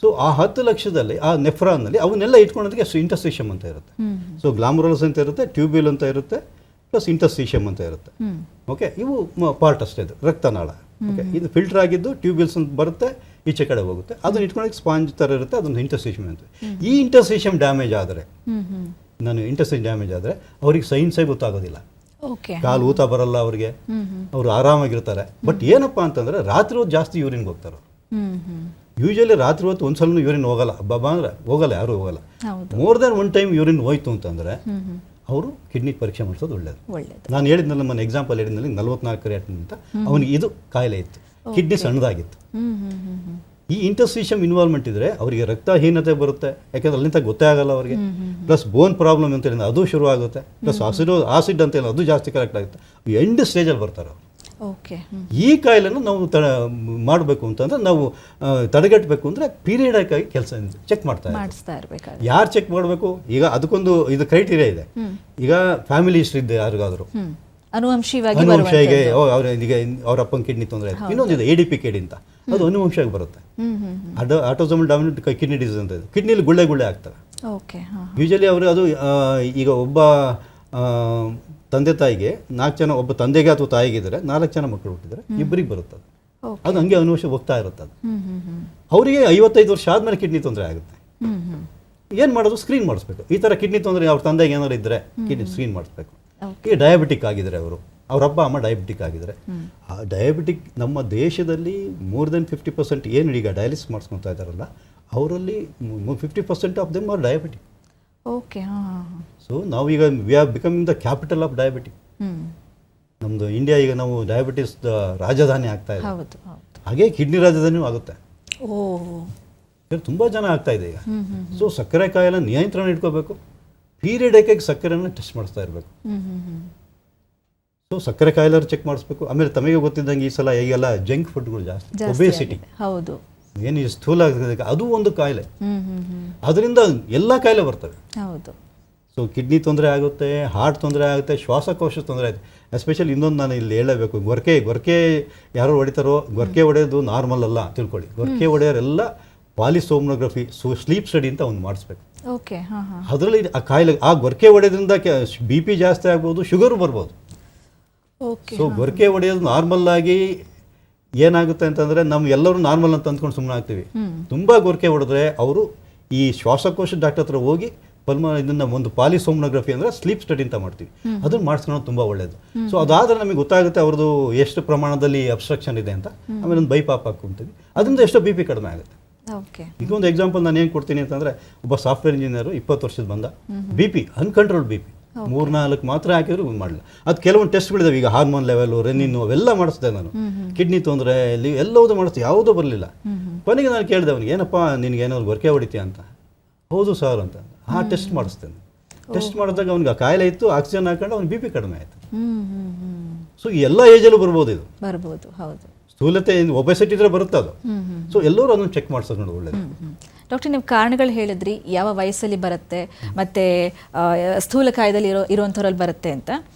ಸೊ ಆ 10 ಲಕ್ಷದಲ್ಲಿ ಆ ನೆಫ್ರಾನ್ನಲ್ಲಿ ಅವನ್ನೆಲ್ಲ ಇಟ್ಕೊಳ್ಳೋದಕ್ಕೆ ಅಷ್ಟು ಇಂಟರ್ಸ್ಟಿಷಿಯಮ್ ಅಂತ ಇರುತ್ತೆ. ಸೊ ಗ್ಲಾಮ್ರಲ್ಸ್ ಅಂತ ಇರುತ್ತೆ, ಟ್ಯೂಬ್ಯೂಲ್ ಅಂತ ಇರುತ್ತೆ, ಪ್ಲಸ್ ಇಂಟರ್ಸ್ಟಿಷಿಯಮ್ ಅಂತ ಇರುತ್ತೆ. ಓಕೆ, ಇವು ಪಾರ್ಟ್ ಅಷ್ಟೇ, ಇದು ರಕ್ತನಾಳ. ಓಕೆ, ಇದು ಫಿಲ್ಟರ್ ಆಗಿದ್ದು ಟ್ಯೂಬ್ಯೂಲ್ಸ್ ಅಂತ ಬರುತ್ತೆ, ಈಚೆ ಕಡೆ ಹೋಗುತ್ತೆ. ಅದನ್ನ ಇಟ್ಕೊಳ್ಳೋಕೆ ಸ್ಪಾಂಜ್ ಥರ ಇರುತ್ತೆ, ಅದೊಂದು ಇಂಟರ್ಸ್ಟಿಷಿಯಮ್ ಅಂತ. ಈ ಇಂಟರ್ಸ್ಟಿಷಿಯಮ್ ಡ್ಯಾಮೇಜ್ ಆದರೆ, ಇಂಟರ್ಸ್ಟಿಷಿಯಮ್ ಡ್ಯಾಮೇಜ್ ಆದರೆ ಅವ್ರಿಗೆ ಸೈನ್ಸೇ ಗೊತ್ತಾಗೋದಿಲ್ಲ. ಕಾಲು ಊತ ಬರಲ್ಲ ಅವ್ರಿಗೆ, ಅವರು ಆರಾಮಾಗಿರ್ತಾರೆ. ಬಟ್ ಏನಪ್ಪ ಅಂತಂದರೆ ರಾತ್ರಿ ಹೊತ್ತು ಜಾಸ್ತಿ ಯೂರಿನ್ಗೆ ಹೋಗ್ತಾರೆ. ಯೂಶಲಿ ರಾತ್ರಿ ಹೊತ್ತು ಒಂದ್ಸಲ ಯೂರಿನ್ ಹೋಗಲ್ಲ, ಅಂದರೆ ಹೋಗಲ್ಲ, ಯಾರು ಹೋಗಲ್ಲ. More than one time urine ಹೋಯ್ತು ಅಂತಂದರೆ ಅವರು ಕಿಡ್ನಿ ಪರೀಕ್ಷೆ ಮಾಡಿಸೋದು ಒಳ್ಳೇದು. ನಾನು ಹೇಳಿದ್ನಲ್ಲ, ನನ್ನ ಎಕ್ಸಾಂಪಲ್ ಹೇಳಿದ್ನಲ್ಲಿ 44 ಕ್ರಿಯಾಟಿನ್ ಅಂತ, ಅವನಿಗೆ ಇದು ಕಾಯಿಲೆ ಇತ್ತು, ಕಿಡ್ನಿ ಸಣ್ಣದಾಗಿತ್ತು. ಈ ಇಂಟರ್ಸ್ಟಿಷಿಯಮ್ ಇನ್ವಾಲ್ವ್ಮೆಂಟ್ ಇದ್ದರೆ ಅವರಿಗೆ ರಕ್ತಹೀನತೆ ಬರುತ್ತೆ, ಯಾಕೆಂದ್ರೆ ಅಲ್ಲಿಂದ ಗೊತ್ತೇ ಆಗಲ್ಲ ಅವರಿಗೆ. ಪ್ಲಸ್ ಬೋನ್ ಪ್ರಾಬ್ಲಮ್ ಅಂತ ಹೇಳಿದ್ರೆ ಅದು ಶುರು ಆಗುತ್ತೆ, ಪ್ಲಸ್ ಆಸಿಡ್ ಅಂತ ಹೇಳಿ ಅದು ಜಾಸ್ತಿ ಕರೆಕ್ಟ್ ಆಗುತ್ತೆ. ಎಂಡ್ ಸ್ಟೇಜಲ್ಲಿ ಬರ್ತಾರೆ ಅವರು. ಈ ಕಾಯಿಲೆನ ನಾವು ಮಾಡಬೇಕು ಅಂತಂದ್ರೆ, ನಾವು ತಡೆಗಟ್ಟಬೇಕು ಅಂದರೆ ಪೀರಿಯಡಿಕ್ ಆಗಿ ಕೆಲಸ ಚೆಕ್ ಮಾಡಿಸ್ತಾ ಇರಬೇಕು. ಯಾರು ಚೆಕ್ ಮಾಡಬೇಕು? ಈಗ ಅದಕ್ಕೊಂದು ಇದು ಕ್ರೈಟೀರಿಯಾ ಇದೆ. ಈಗ ಫ್ಯಾಮಿಲಿ ಹಿಸ್ಟ್ರಿ ಇದೆ ಯಾರಿಗಾದರೂ, ಅನುವಂಶಿಯಾಗಿ ಅವ್ರ ಅಪ್ಪನ ಕಿಡ್ನಿ ತೊಂದರೆ ಆಯ್ತು. ಇನ್ನೊಂದಿದೆ ADP ಕಿಡ್ನಿ ಅಂತ, ಅದು ಅನುವಂಶಿಯಾಗಿ ಬರುತ್ತೆ. ಆಟೋಸೋಮಲ್ ಡಾಮಿನೆಂಟ್ ಕಿಡ್ನಿ ಡಿಸೀಸ್ ಅಂತ ಇದೆ. ಕಿಡ್ನಿಲಿ ಗುಳ್ಳೆ ಆಗ್ತವೆ. ಯೂಶಲಿ ಅವರು ಅದು ಈಗ ಒಬ್ಬ ತಂದೆ ತಾಯಿಗೆ 4 ಜನ, ಒಬ್ಬ ತಂದೆಗೆ ಅಥವಾ ತಾಯಿಗಿದ್ರೆ 4 ಜನ ಮಕ್ಕಳು ಹುಟ್ಟಿದ್ರೆ ಇಬ್ಬರಿಗೆ ಬರುತ್ತೆ. ಅದು ಹಂಗೆ ಅನುವಂಶ ಹೋಗ್ತಾ ಇರುತ್ತೆ. ಅದು ಅವರಿಗೆ 55 ವರ್ಷ ಆದಮೇಲೆ ಕಿಡ್ನಿ ತೊಂದರೆ ಆಗುತ್ತೆ. ಏನು ಮಾಡೋದು? ಸ್ಕ್ರೀನ್ ಮಾಡಿಸ್ಬೇಕು. ಈ ಥರ ಕಿಡ್ನಿ ತೊಂದರೆ ಅವ್ರ ತಂದೆಗೆ ಏನಾದ್ರು ಇದ್ದರೆ ಕಿಡ್ನಿ ಸ್ಕ್ರೀನ್ ಮಾಡಿಸ್ಬೇಕು. ಈಗ ಡಯಾಬಿಟಿಕ್ ಆಗಿದ್ದಾರೆ ಅವ್ರ ಅಪ್ಪ ಅಮ್ಮ ಡಯಾಬಿಟಿಕ್ ಆಗಿದ್ದಾರೆ. ಆ ಡಯಾಬಿಟಿಕ್ ನಮ್ಮ ದೇಶದಲ್ಲಿ ಮೋರ್ ದೆನ್ 50% ಏನು ಈಗ ಡಯಾಲಿಸಿಸ್ ಮಾಡಿಸ್ಕೊತಾ ಇದ್ದಾರಲ್ಲ, ಅವರಲ್ಲಿ 50% of them are diabetic. So ನಾವೀಗ we are becoming the capital of diabetic. ನಮ್ಮದು ಇಂಡಿಯಾ ಈಗ ನಾವು ಡಯಾಬಿಟಿಸ್ ರಾಜಧಾನಿ ಆಗ್ತಾ ಇದೆ. ಹಾಗೆ ಕಿಡ್ನಿ ರಾಜಧಾನಿಯೂ ಆಗುತ್ತೆ. ತುಂಬ ಜನ ಆಗ್ತಾ ಇದೆ ಈಗ. ಸೊ ಸಕ್ಕರೆ ಕಾಯಿಲೆ ನಿಯಂತ್ರಣ ಇಟ್ಕೋಬೇಕು. ಪೀರಿಯಡಿಕ್ ಆಗಿ ಸಕ್ಕರೆಯನ್ನು ಟೆಸ್ಟ್ ಮಾಡಿಸ್ತಾ ಇರಬೇಕು. ಸೊ ಸಕ್ಕರೆ ಕಾಯಿಲೆ ಚೆಕ್ ಮಾಡಿಸ್ಬೇಕು. ಆಮೇಲೆ ತಮಗೆ ಗೊತ್ತಿದ್ದಂಗೆ ಈ ಸಲ ಈಗೆಲ್ಲ ಜಂಕ್ ಫುಡ್ಗಳು ಜಾಸ್ತಿ, ಒಬೇಸಿಟಿ, ಏನು ಸ್ಥೂಲ ಆಗ್ತದೆ, ಅದು ಒಂದು ಕಾಯಿಲೆ. ಅದರಿಂದ ಎಲ್ಲ ಕಾಯಿಲೆ ಬರ್ತವೆ. ಸೊ ಕಿಡ್ನಿ ತೊಂದರೆ ಆಗುತ್ತೆ, ಹಾರ್ಟ್ ತೊಂದರೆ ಆಗುತ್ತೆ, ಶ್ವಾಸಕೋಶ ತೊಂದರೆ ಆಗುತ್ತೆ. ಎಸ್ಪೆಷಲಿ ಇನ್ನೊಂದು ನಾನು ಇಲ್ಲಿ ಹೇಳಬೇಕು, ಗೊರಕೆ ಯಾರು ಹೊಡಿತಾರೋ, ಗೊರಕೆ ಹೊಡೆಯೋದು ನಾರ್ಮಲ್ ಅಲ್ಲ ತಿಳ್ಕೊಳ್ಳಿ. ಗೊರಕೆ ಹೊಡೆಯೋರೆಲ್ಲ ಪಾಲಿಸೋಮ್ನೋಗ್ರಫಿ, ಸ್ಲೀಪ್ ಸ್ಟಡಿ ಅಂತ ಒಂದು ಮಾಡಿಸ್ಬೇಕು. ಅದರಲ್ಲಿ ಆ ಕಾಯಿಲೆ, ಆ ಗೊರಕೆ ಹೊಡೆಯೋದ್ರಿಂದ BP ಜಾಸ್ತಿ ಆಗ್ಬೋದು, ಶುಗರು ಬರ್ಬೋದು. ಸೊ ಗೊರಕೆ ಹೊಡೆಯೋದು ನಾರ್ಮಲ್ ಆಗಿ ಏನಾಗುತ್ತೆ ಅಂತಂದರೆ, ಎಲ್ಲರೂ ನಾರ್ಮಲ್ ಅಂತ ಅಂದ್ಕೊಂಡು ಸುಮ್ಮನೆ ಆಗ್ತೀವಿ. ತುಂಬ ಗೊರಕೆ ಹೊಡೆದ್ರೆ ಅವರು ಈ ಶ್ವಾಸಕೋಶ ಡಾಕ್ಟರ್ ಹತ್ರ ಹೋಗಿ ಇದನ್ನು ಒಂದು ಪಾಲಿಸೋಮ್ನೋಗ್ರಫಿ ಅಂದರೆ ಸ್ಲೀಪ್ ಸ್ಟಡಿ ಅಂತ ಮಾಡ್ತೀವಿ, ಅದನ್ನು ಮಾಡಿಸ್ಕೊಳ್ಳೋದು ತುಂಬ ಒಳ್ಳೆಯದು. ಸೊ ಅದಾದರೆ ನಮಗೆ ಗೊತ್ತಾಗುತ್ತೆ ಅವ್ರದ್ದು ಎಷ್ಟು ಪ್ರಮಾಣದಲ್ಲಿ ಅಬ್ಸ್ಟ್ರಕ್ಷನ್ ಇದೆ ಅಂತ. ಆಮೇಲೆ ಒಂದು ಬೈಪಾಪ್ ಹಾಕ್ಕೊಂತೀವಿ, ಅದರಿಂದ ಎಷ್ಟೋ BP ಕಡಿಮೆ ಆಗುತ್ತೆ. ಈಗ ಒಂದು ಎಕ್ಸಾಂಪಲ್ ನಾನು ಏನು ಕೊಡ್ತೀನಿ ಅಂತಂದರೆ, ಒಬ್ಬ ಸಾಫ್ಟ್ವೇರ್ ಇಂಜಿನಿಯರು 20 ವರ್ಷದ ಬಂದ, BP ಅನ್ಕಂಟ್ರೋಲ್ಡ್ BP 3-4 ಮಾತ್ರ ಹಾಕಿದ್ರು ಮಾಡಲಿಲ್ಲ. ಅದು ಕೆಲವೊಂದು ಟೆಸ್ಟ್ಗಳಿದಾವೆ ಈಗ, ಹಾರ್ಮೋನ್ ಲೆವೆಲು, ರೆನಿನ್ ಅವೆಲ್ಲ ಮಾಡಿಸ್ದೆ ನಾನು. ಕಿಡ್ನಿ ತೊಂದರೆ ಎಲ್ಲವೂ ಮಾಡಿಸ್ದೆ, ಯಾವುದೂ ಬರಲಿಲ್ಲ. ಕೊನೆಗೆ ನಾನು ಕೇಳಿದೆ ಅವನಿಗೆ, ಏನಪ್ಪ ನಿನಗೆ ಏನಾದ್ರು ಗೊರಕೆ ಹೊಡಿತೀಯ ಅಂತ. ಹೌದು ಸರ್ ಅಂತ. ಟೆಸ್ಟ್ ಮಾಡಿಸ್ತೇನೆ. ಟೆಸ್ಟ್ ಮಾಡಿದಾಗ ಅವ್ನಿಗೆ ಆ ಕಾಯಿಲೆ ಇತ್ತು, ಆಕ್ಸಿಜನ್ ಹಾಕೊಂಡು ಅವ್ನಿಗೆ BP ಕಡಿಮೆ ಆಯಿತು. ಸೊ ಎಲ್ಲ ಏಜಲ್ಲೂ ಬರ್ಬೋದು, ಇದು ಬರ್ಬೋದು. ಹೌದು, ಸ್ಥೂಲತೆ ಒಬೆಸಿಟಿ ಇದ್ರೆ ಬರುತ್ತೆ ಅದು. ಸೊ ಎಲ್ಲರೂ ಅದನ್ನು ಚೆಕ್ ಮಾಡಿಸೋದು ನೋಡಿ ಒಳ್ಳೆಯದು. ಡಾಕ್ಟರ್, ನೀವು ಕಾರಣಗಳು ಹೇಳಿದ್ರಿ, ಯಾವ ವಯಸ್ಸಲ್ಲಿ ಬರುತ್ತೆ ಮತ್ತು ಸ್ಥೂಲ ಕಾಯದಲ್ಲಿ ಇರುವಂಥವ್ರಲ್ಲಿ ಬರುತ್ತೆ ಅಂತ.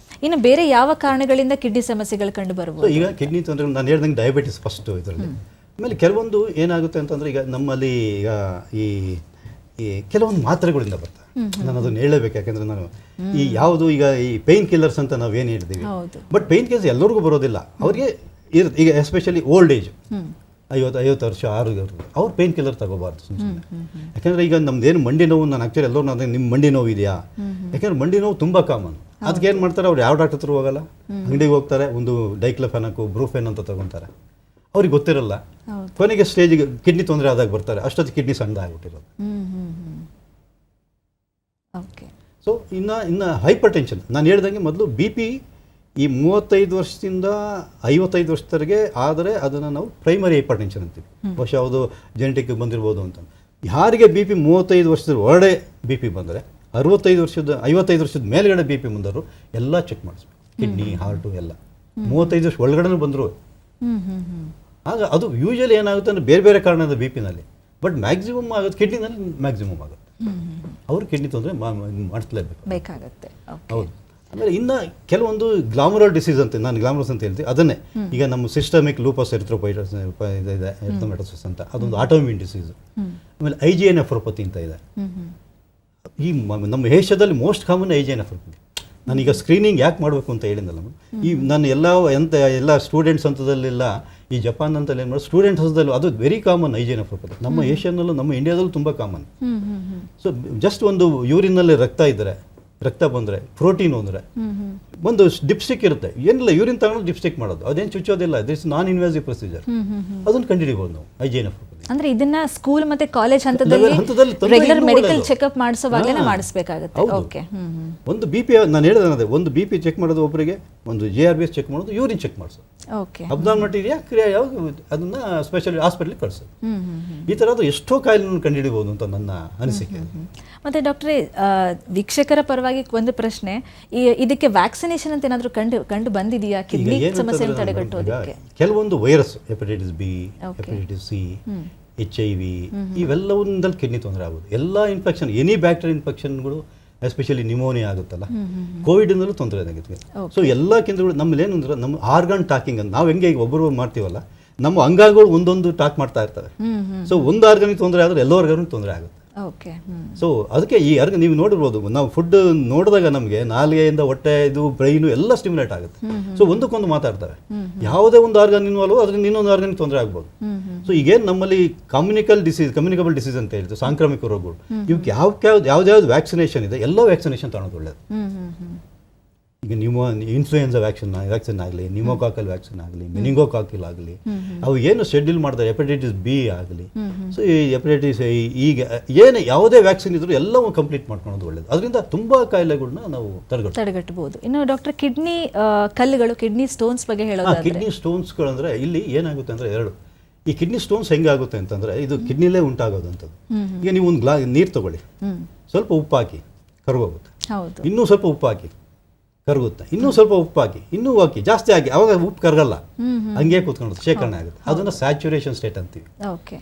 ಇನ್ನು ಬೇರೆ ಯಾವ ಕಾರಣಗಳಿಂದ ಕಿಡ್ನಿ ಸಮಸ್ಯೆಗಳು ಕಂಡು ಬರ್ಬೋದು? ಈಗ ಕಿಡ್ನಿ ತೊಂದರೆ ನಾನು ಹೇಳ್ದಂಗೆ ಡಯಾಬಿಟಿಸ್ ಫಸ್ಟು ಇದರಲ್ಲಿ. ಆಮೇಲೆ ಕೆಲವೊಂದು ಏನಾಗುತ್ತೆ ಅಂತಂದರೆ, ಈಗ ನಮ್ಮಲ್ಲಿ ಈಗ ಈ ಕೆಲವೊಂದು ಮಾತ್ರೆಗಳಿಂದ ಬರ್ತವೆ. ನಾನು ಅದನ್ನು ಹೇಳಬೇಕು, ಯಾಕೆಂದರೆ ನಾನು ಈ ಯಾವುದು ಈಗ ಈ ಪೇಯ್ನ್ ಕಿಲ್ಲರ್ಸ್ ಅಂತ ನಾವೇನು ಹೇಳ್ತೀವಿ, ಬಟ್ ಪೇಯ್ನ್ ಕಿಲ್ಲರ್ಸ್ ಎಲ್ಲರಿಗೂ ಬರೋದಿಲ್ಲ. ಅವ್ರಿಗೆ ಈಗ ಎಸ್ಪೆಷಲಿ ಓಲ್ಡ್ ಏಜ್, 50 ವರ್ಷ ಅವ್ರು ಪೇನ್ ಕಿಲ್ಲರ್ ತಗೋಬಾರ್ದು ಸುಮ್ಮನೆ. ಯಾಕೆಂದರೆ ಈಗ ನಮ್ದೇನು ಮಂಡಿ ನೋವು, ನಾನು ಆ್ಯಕ್ಚುಲಿ ಎಲ್ಲರೂ ನಾನು ನಿಮ್ಮ ಮಂಡಿ ನೋವು ಇದೆಯಾ, ಯಾಕೆಂದರೆ ಮಂಡಿ ನೋವು ತುಂಬ ಕಾಮನ್. ಅದಕ್ಕೆ ಏನು ಮಾಡ್ತಾರೆ, ಅವ್ರು ಯಾವ ಡಾಕ್ಟರ್ ಹತ್ರ ಹೋಗಲ್ಲ, ಅಂಗಡಿಗೆ ಹೋಗ್ತಾರೆ, ಒಂದು ಡೈಕ್ಲಫೆನಾಕು ಬ್ರೂಫೆನ್ ಅಂತ ತಗೊತಾರೆ, ಅವ್ರಿಗೆ ಗೊತ್ತಿರಲ್ಲ. ಕೊನೆಗೆ ಸ್ಟೇಜಿಗೆ ಕಿಡ್ನಿ ತೊಂದರೆ ಆದಾಗ ಬರ್ತಾರೆ, ಅಷ್ಟೊತ್ತು ಕಿಡ್ನಿ ಸಣ್ಣದಾಗ್ಬಿಟ್ಟಿರೋದು. ಓಕೆ. ಸೊ ಇನ್ನು ಹೈಪರ್ ಟೆನ್ಷನ್ ನಾನು ಹೇಳ್ದಂಗೆ ಮೊದಲು ಬಿ ಪಿ ಈ 35 ವರ್ಷದಿಂದ 55 ವರ್ಷದವರೆಗೆ ಆದರೆ ಅದನ್ನು ನಾವು ಪ್ರೈಮರಿ ಹೈಪರ್ ಟೆನ್ಷನ್ ಅಂತೀವಿ. ಬಹುಶಃ ಯಾವುದು ಜೆನೆಟಿಕ್ ಬಂದಿರ್ಬೋದು ಅಂತ. ಯಾರಿಗೆ ಬಿ ಪಿ 35 ವರ್ಷದ ಒಳಗಡೆ ಬಿ ಪಿ ಬಂದರೆ 55 ವರ್ಷದ ಮೇಲ್ಗಡೆ ಬಿ ಪಿ ಬಂದರು ಎಲ್ಲ ಚೆಕ್ ಮಾಡಿಸ್ಬೇಕು, ಕಿಡ್ನಿ ಹಾರ್ಟು ಎಲ್ಲ. 35 ವರ್ಷ ಒಳಗಡೆ ಬಂದರು ಆಗ ಅದು ಯೂಶಲಿ ಏನಾಗುತ್ತೆ ಅಂದರೆ ಬೇರೆ ಬೇರೆ ಕಾರಣದ ಬಿ ಪಿನಲ್ಲಿ, ಬಟ್ ಮ್ಯಾಕ್ಸಿಮಮ್ ಆಗೋದು ಕಿಡ್ನಿನಲ್ಲಿ ಮ್ಯಾಕ್ಸಿಮಮ್ ಆಗುತ್ತೆ. ಅವರು ಕಿಡ್ನಿ ತೊಂದರೆ ಮಾಡಿಸ್ಲೇಬೇಕು ಬೇಕಾಗುತ್ತೆ. ಹೌದು. ಆಮೇಲೆ ಇನ್ನು ಕೆಲವೊಂದು ಗ್ಲಾಮರಲ್ ಡಿಸೀಸ್ ಅಂತ, ನಾನು ಗ್ಲಾಮರಸ್ ಅಂತ ಹೇಳ್ತೀವಿ ಅದನ್ನೇ. ಈಗ ನಮ್ಮ ಸಿಸ್ಟಮಿಕ್ ಲೂಪಸ್ ಎರಿಥ್ರೋಮೈಟೋಸಿಸ್ ಅಂತ, ಅದೊಂದು ಆಟೋಮ್ಯೂನ್ ಡಿಸೀಸ್. ಆಮೇಲೆ IgA ನೆಫ್ರೋಪತಿ ಅಂತ ಇದೆ. ಈ ನಮ್ಮ ಏಷ್ಯಾದಲ್ಲಿ ಮೋಸ್ಟ್ ಕಾಮನ್ IgA ನೆಫ್ರೋಪತಿ. ನಾನೀಗ ಸ್ಕ್ರೀನಿಂಗ್ ಯಾಕೆ ಮಾಡಬೇಕು ಅಂತ ಹೇಳಿದ್ನಲ್ಲ, ಈ ನಾನು ಎಲ್ಲ ಸ್ಟೂಡೆಂಟ್ಸ್ ಹಂತದಲ್ಲೆಲ್ಲ ಈ ಜಪಾನ್ ಅಂತಲ್ಲಿ ಏನು ಮಾಡೋದು, ಸ್ಟೂಡೆಂಟ್ಸ್ ಹಂತದಲ್ಲಿ ಅದು ವೆರಿ ಕಾಮನ್ IgA ನೆಫ್ರೋಪತಿ. ನಮ್ಮ ಏಷ್ಯಾನಲ್ಲೂ ನಮ್ಮ ಇಂಡಿಯಾದಲ್ಲೂ ತುಂಬ ಕಾಮನ್. ಸೊ ಜಸ್ಟ್ ಒಂದು ಯೂರಿನಲ್ಲಿ ರಕ್ತ ಬಂದರೆ ಪ್ರೋಟೀನ್ ಅಂದರೆ ಒಂದು ಡಿಪ್ಸ್ಟಿಕ್ ಇರುತ್ತೆ, ಏನಿಲ್ಲ ಯೂರಿನ್ ತಗೊಂಡು ಡಿಪ್ಸ್ಟಿಕ್ ಮಾಡೋದು, ಅದೇನು ಚುಚ್ಚೋದಿಲ್ಲ, ದಿಸ್ ನಾನ್ ಇನ್ವೇಸಿವ್ ಪ್ರೊಸೀಜರ್. ಅದನ್ನು ಕಂಡುಹಿಡಿಬೋದು ನಾವು IgA ನೆಫ್ರೋಪತಿ. ಅಂದ್ರೆ ಇದನ್ನ ಸ್ಕೂಲ್ ಮತ್ತೆ ಕಾಲೇಜ್ ಹಂತದಲ್ಲಿ ರೆಗ್ಯುಲರ್ ಮೆಡಿಕಲ್ ಚೆಕಪ್ ಮಾಡಿಸುವಾಗಲೇ ಮಾಡಿಸಬೇಕಾಗುತ್ತೆ. ಓಕೆ. ಒಂದು ಬಿ ಪಿ ನಾನು ಹೇಳಿದೆ, ಒಂದು ಬಿ ಪಿ ಚೆಕ್ ಮಾಡೋದು ಒಬ್ಬರಿಗೆ, ಒಂದು JRBS ಚೆಕ್ ಮಾಡೋದು, ಯೂರಿನ್ ಚೆಕ್ ಮಾಡಿಸೋದು, ಓಕೆ, ಅಬ್ನಾರ್ಮಲ್ ಇದೆಯಾ ಕ್ರಿಯೆ ಯಾವುದು ಅದನ್ನ ಸ್ಪೆಷಲ್ ಹಾಸ್ಪಿಟಲ್ಗೆ ಕಳಿಸೋದು. ಈ ಥರದ್ದು ಎಷ್ಟೋ ಕಾಯಿಲೆಗಳನ್ನು ಕಂಡುಹಿಡಿಬೋದು ಅಂತ ನನ್ನ ಅನಿಸಿಕೆ. ಮತ್ತೆ ಡಾಕ್ಟ್ರೇ, ವೀಕ್ಷಕರ ಪರವಾಗಿ ಒಂದು ಪ್ರಶ್ನೆ, ಇದಕ್ಕೆ ವ್ಯಾಕ್ಸಿನೇಷನ್ ಅಂತ ಏನಾದರೂ ಕಂಡು ಬಂದಿದೆಯಾ ಕಿಡ್ನಿ ಸಮಸ್ಯೆಯನ್ನು ತಡೆಗಟ್ಟೋದಕ್ಕೆ? ಕೆಲವೊಂದು virus, hepatitis B, hepatitis C, HIV ಇವೆಲ್ಲವೊಂದಲ್ಲಿ ಕಿಡ್ನಿ ತೊಂದರೆ ಆಗೋದು. ಎಲ್ಲ ಇನ್ಫೆಕ್ಷನ್, ಎನಿ ಬ್ಯಾಕ್ಟೀರಿಯಲ್ ಇನ್ಫೆಕ್ಷನ್ಗಳು, ಎಸ್ಪೆಷಲಿ ನಿಮೋನಿಯಾ ಆಗುತ್ತಲ್ಲ, ಕೋವಿಡ್ನಲ್ಲೂ ತೊಂದರೆ ಆಗುತ್ತೆ. ಸೊ ಎಲ್ಲ ಕೇಂದ್ರಗಳು ನಮ್ಮಲ್ಲಿ ಏನು ಅಂದರೆ, ನಮ್ಮ ಆರ್ಗನ್ ಟಾಕಿಂಗ್ ಅಂತ ನಾವು ಹೆಂಗೆ ಈಗ ಒಬ್ಬರು ಮಾಡ್ತೀವಲ್ಲ, ನಮ್ಮ ಅಂಗಗಳು ಒಂದೊಂದು ಟಾಕ್ ಮಾಡ್ತಾ ಇರ್ತವೆ. ಸೊ ಒಂದು ಆರ್ಗನಿಗೆ ತೊಂದರೆ ಆದರೆ ಎಲ್ಲ ಆರ್ಗನಿಗೆ ತೊಂದರೆ ಆಗುತ್ತೆ. ಓಕೆ. ಸೊ ಅದಕ್ಕೆ ಈ ನೀವು ನೋಡಿರ್ಬೋದು, ನಾವು ಫುಡ್ ನೋಡಿದಾಗ ನಮಗೆ ನಾಲಿಗೆಯಿಂದ ಹೊಟ್ಟೆ, ಇದು ಬ್ರೈನು ಎಲ್ಲ ಸ್ಟಿಮ್ಯುಲೇಟ್ ಆಗುತ್ತೆ. ಸೊ ಒಂದಕ್ಕೊಂದು ಮಾತಾಡ್ತಾರೆ. ಯಾವುದೇ ಒಂದು ಆರ್ಗನ್ ಇನ್ವಾಲ್ವ್ ಅದರಿಂದ ಇನ್ನೊಂದು ಆರ್ಗನ್ ತೊಂದರೆ ಆಗ್ಬೋದು. ಸೊ ಈಗೇನು ನಮ್ಮಲ್ಲಿ ಕಮ್ಯುನಿಕಬಲ್ ಡಿಸೀಸ್ ಅಂತ ಹೇಳ್ತೀವಿ, ಸಾಂಕ್ರಾಮಿಕ ರೋಗಗಳು, ಇವಕ್ಕೆ ಯಾವ್ದು ವ್ಯಾಕ್ಸಿನೇಷನ್ ಇದೆ, ಎಲ್ಲ ವ್ಯಾಕ್ಸಿನೇಷನ್ ತಗೊಳ್ಳೋದು ಒಳ್ಳೇದು. ಈಗ ಇನ್ಫ್ಲೂಯೆನ್ಸಾ ವ್ಯಾಕ್ಸಿನ್ ಆಗಲಿ, ನ್ಯೂಮೋಕಾಕಲ್ ವ್ಯಾಕ್ಸಿನ್ ಆಗಲಿ, ಮೆನಿಂಗೋಕಾಕಿಲ್ ಆಗಲಿ, ಅವು ಏನು ಶೆಡ್ಯೂಲ್ ಮಾಡ್ತಾರೆ, ಹೆಪಟೈಟಿಸ್ ಬಿ ಆಗಲಿ, ಸೊ ಈ ಹೆಪಟೈಟಿಸ್ ಈಗ ಏನು ಯಾವುದೇ ವ್ಯಾಕ್ಸಿನ್ ಇದ್ರೂ ಎಲ್ಲವೂ ಕಂಪ್ಲೀಟ್ ಮಾಡ್ಕೊಳ್ಳೋದು ಒಳ್ಳೇದು. ಅದರಿಂದ ತುಂಬ ಕಾಯಿಲೆಗಳನ್ನ ನಾವು ತಡೆಗಟ್ಟಬಹುದು. ಇನ್ನು ಡಾಕ್ಟರ್, ಕಿಡ್ನಿ ಕಲ್ಲುಗಳು, ಕಿಡ್ನಿ ಸ್ಟೋನ್ಸ್ ಬಗ್ಗೆ ಹೇಳೋದು. ಕಿಡ್ನಿ ಸ್ಟೋನ್ಸ್ಗಳು ಅಂದರೆ ಇಲ್ಲಿ ಏನಾಗುತ್ತೆ ಅಂದರೆ ಎರಡು. ಈ ಕಿಡ್ನಿ ಸ್ಟೋನ್ಸ್ ಹೆಂಗಾಗುತ್ತೆ ಅಂತಂದರೆ, ಇದು ಕಿಡ್ನಿಲೇ ಉಂಟಾಗೋದು ಅಂಥದ್ದು. ಈಗ ನೀವು ಒಂದು ನೀರು ತಗೊಳ್ಳಿ, ಸ್ವಲ್ಪ ಉಪ್ಪು ಹಾಕಿ ಕರಗೋಗುತ್ತೆ, ಇನ್ನೂ ಸ್ವಲ್ಪ ಉಪ್ಪು ಹಾಕಿ ಕರಗುತ್ತೆ, ಇನ್ನೂ ಸ್ವಲ್ಪ ಉಪ್ಪು ಹಾಕಿ, ಇನ್ನೂ ಹಾಕಿ, ಜಾಸ್ತಿ ಹಾಕಿ, ಅವಾಗ ಉಪ್ಪು ಕರಗಲ್ಲ, ಹಂಗೆ ಕೂತ್ಕೊಂಡು ಶೇಖರಣೆ ಆಗುತ್ತೆ. ಅದನ್ನು ಸ್ಯಾಚುರೇಷನ್ ಸ್ಟೇಟ್ ಅಂತೀವಿ. ಓಕೆ.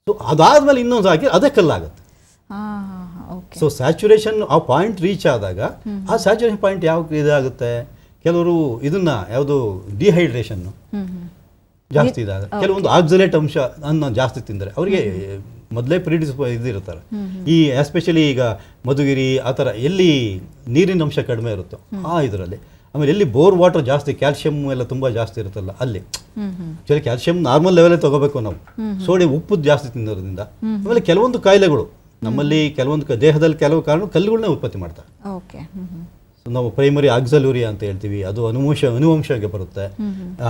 ಸೊ ಅದಾದ್ಮೇಲೆ ಇನ್ನೊಂದು ಹಾಕಿ ಅದೇ ಕಲ್ಲಾಗುತ್ತೆ. ಸೊ ಸ್ಯಾಚುರೇಷನ್ ಆ ಪಾಯಿಂಟ್ ರೀಚ್ ಆದಾಗ, ಆ ಸ್ಯಾಚುರೇಷನ್ ಪಾಯಿಂಟ್ ಯಾವ ಇದಾಗುತ್ತೆ, ಕೆಲವರು ಇದನ್ನ ಯಾವುದು ಡಿಹೈಡ್ರೇಷನ್ನು ಜಾಸ್ತಿ ಇದಾಗ, ಕೆಲವೊಂದು ಆಕ್ಸಲೇಟ್ ಅಂಶ ಅನ್ನ ಜಾಸ್ತಿ ತಿಂದರೆ ಅವರಿಗೆ ಮೊದಲೇ ಇದಿರ್ತಾರೆ. ಈ ಎಸ್ಪೆಷಲಿ ಈಗ ಮಧುಗಿರಿ ಆ ಥರ ಎಲ್ಲಿ ನೀರಿನ ಅಂಶ ಕಡಿಮೆ ಇರುತ್ತೋ ಆ ಇದರಲ್ಲಿ, ಆಮೇಲೆ ಎಲ್ಲಿ ಬೋರ್ ವಾಟರ್ ಜಾಸ್ತಿ, ಕ್ಯಾಲ್ಸಿಯಂ ಎಲ್ಲ ತುಂಬ ಜಾಸ್ತಿ ಇರುತ್ತಲ್ಲ ಅಲ್ಲಿ, ಆ್ಯಕ್ಚುಲಿ ಕ್ಯಾಲ್ಸಿಯಂ ನಾರ್ಮಲ್ ಲೆವೆಲೇ ತೊಗೋಬೇಕು ನಾವು, ಸೋಡಿಯಂ ಉಪ್ಪು ಜಾಸ್ತಿ ತಿನ್ನೋದ್ರಿಂದ. ಆಮೇಲೆ ಕೆಲವೊಂದು ಕಾಯಿಲೆಗಳು ನಮ್ಮಲ್ಲಿ ಕೆಲವೊಂದು ದೇಹದಲ್ಲಿ ಕೆಲವು ಕಾರಣ ಕಲ್ಲುಗಳನ್ನ ಉತ್ಪತ್ತಿ ಮಾಡ್ತಾರೆ. ನಾವು ಪ್ರೈಮರಿ ಆಕ್ಸಲ್ಯೂರಿಯಾ ಅಂತ ಹೇಳ್ತೀವಿ, ಅದು ಅನುವಂಶಕ್ಕೆ ಬರುತ್ತೆ.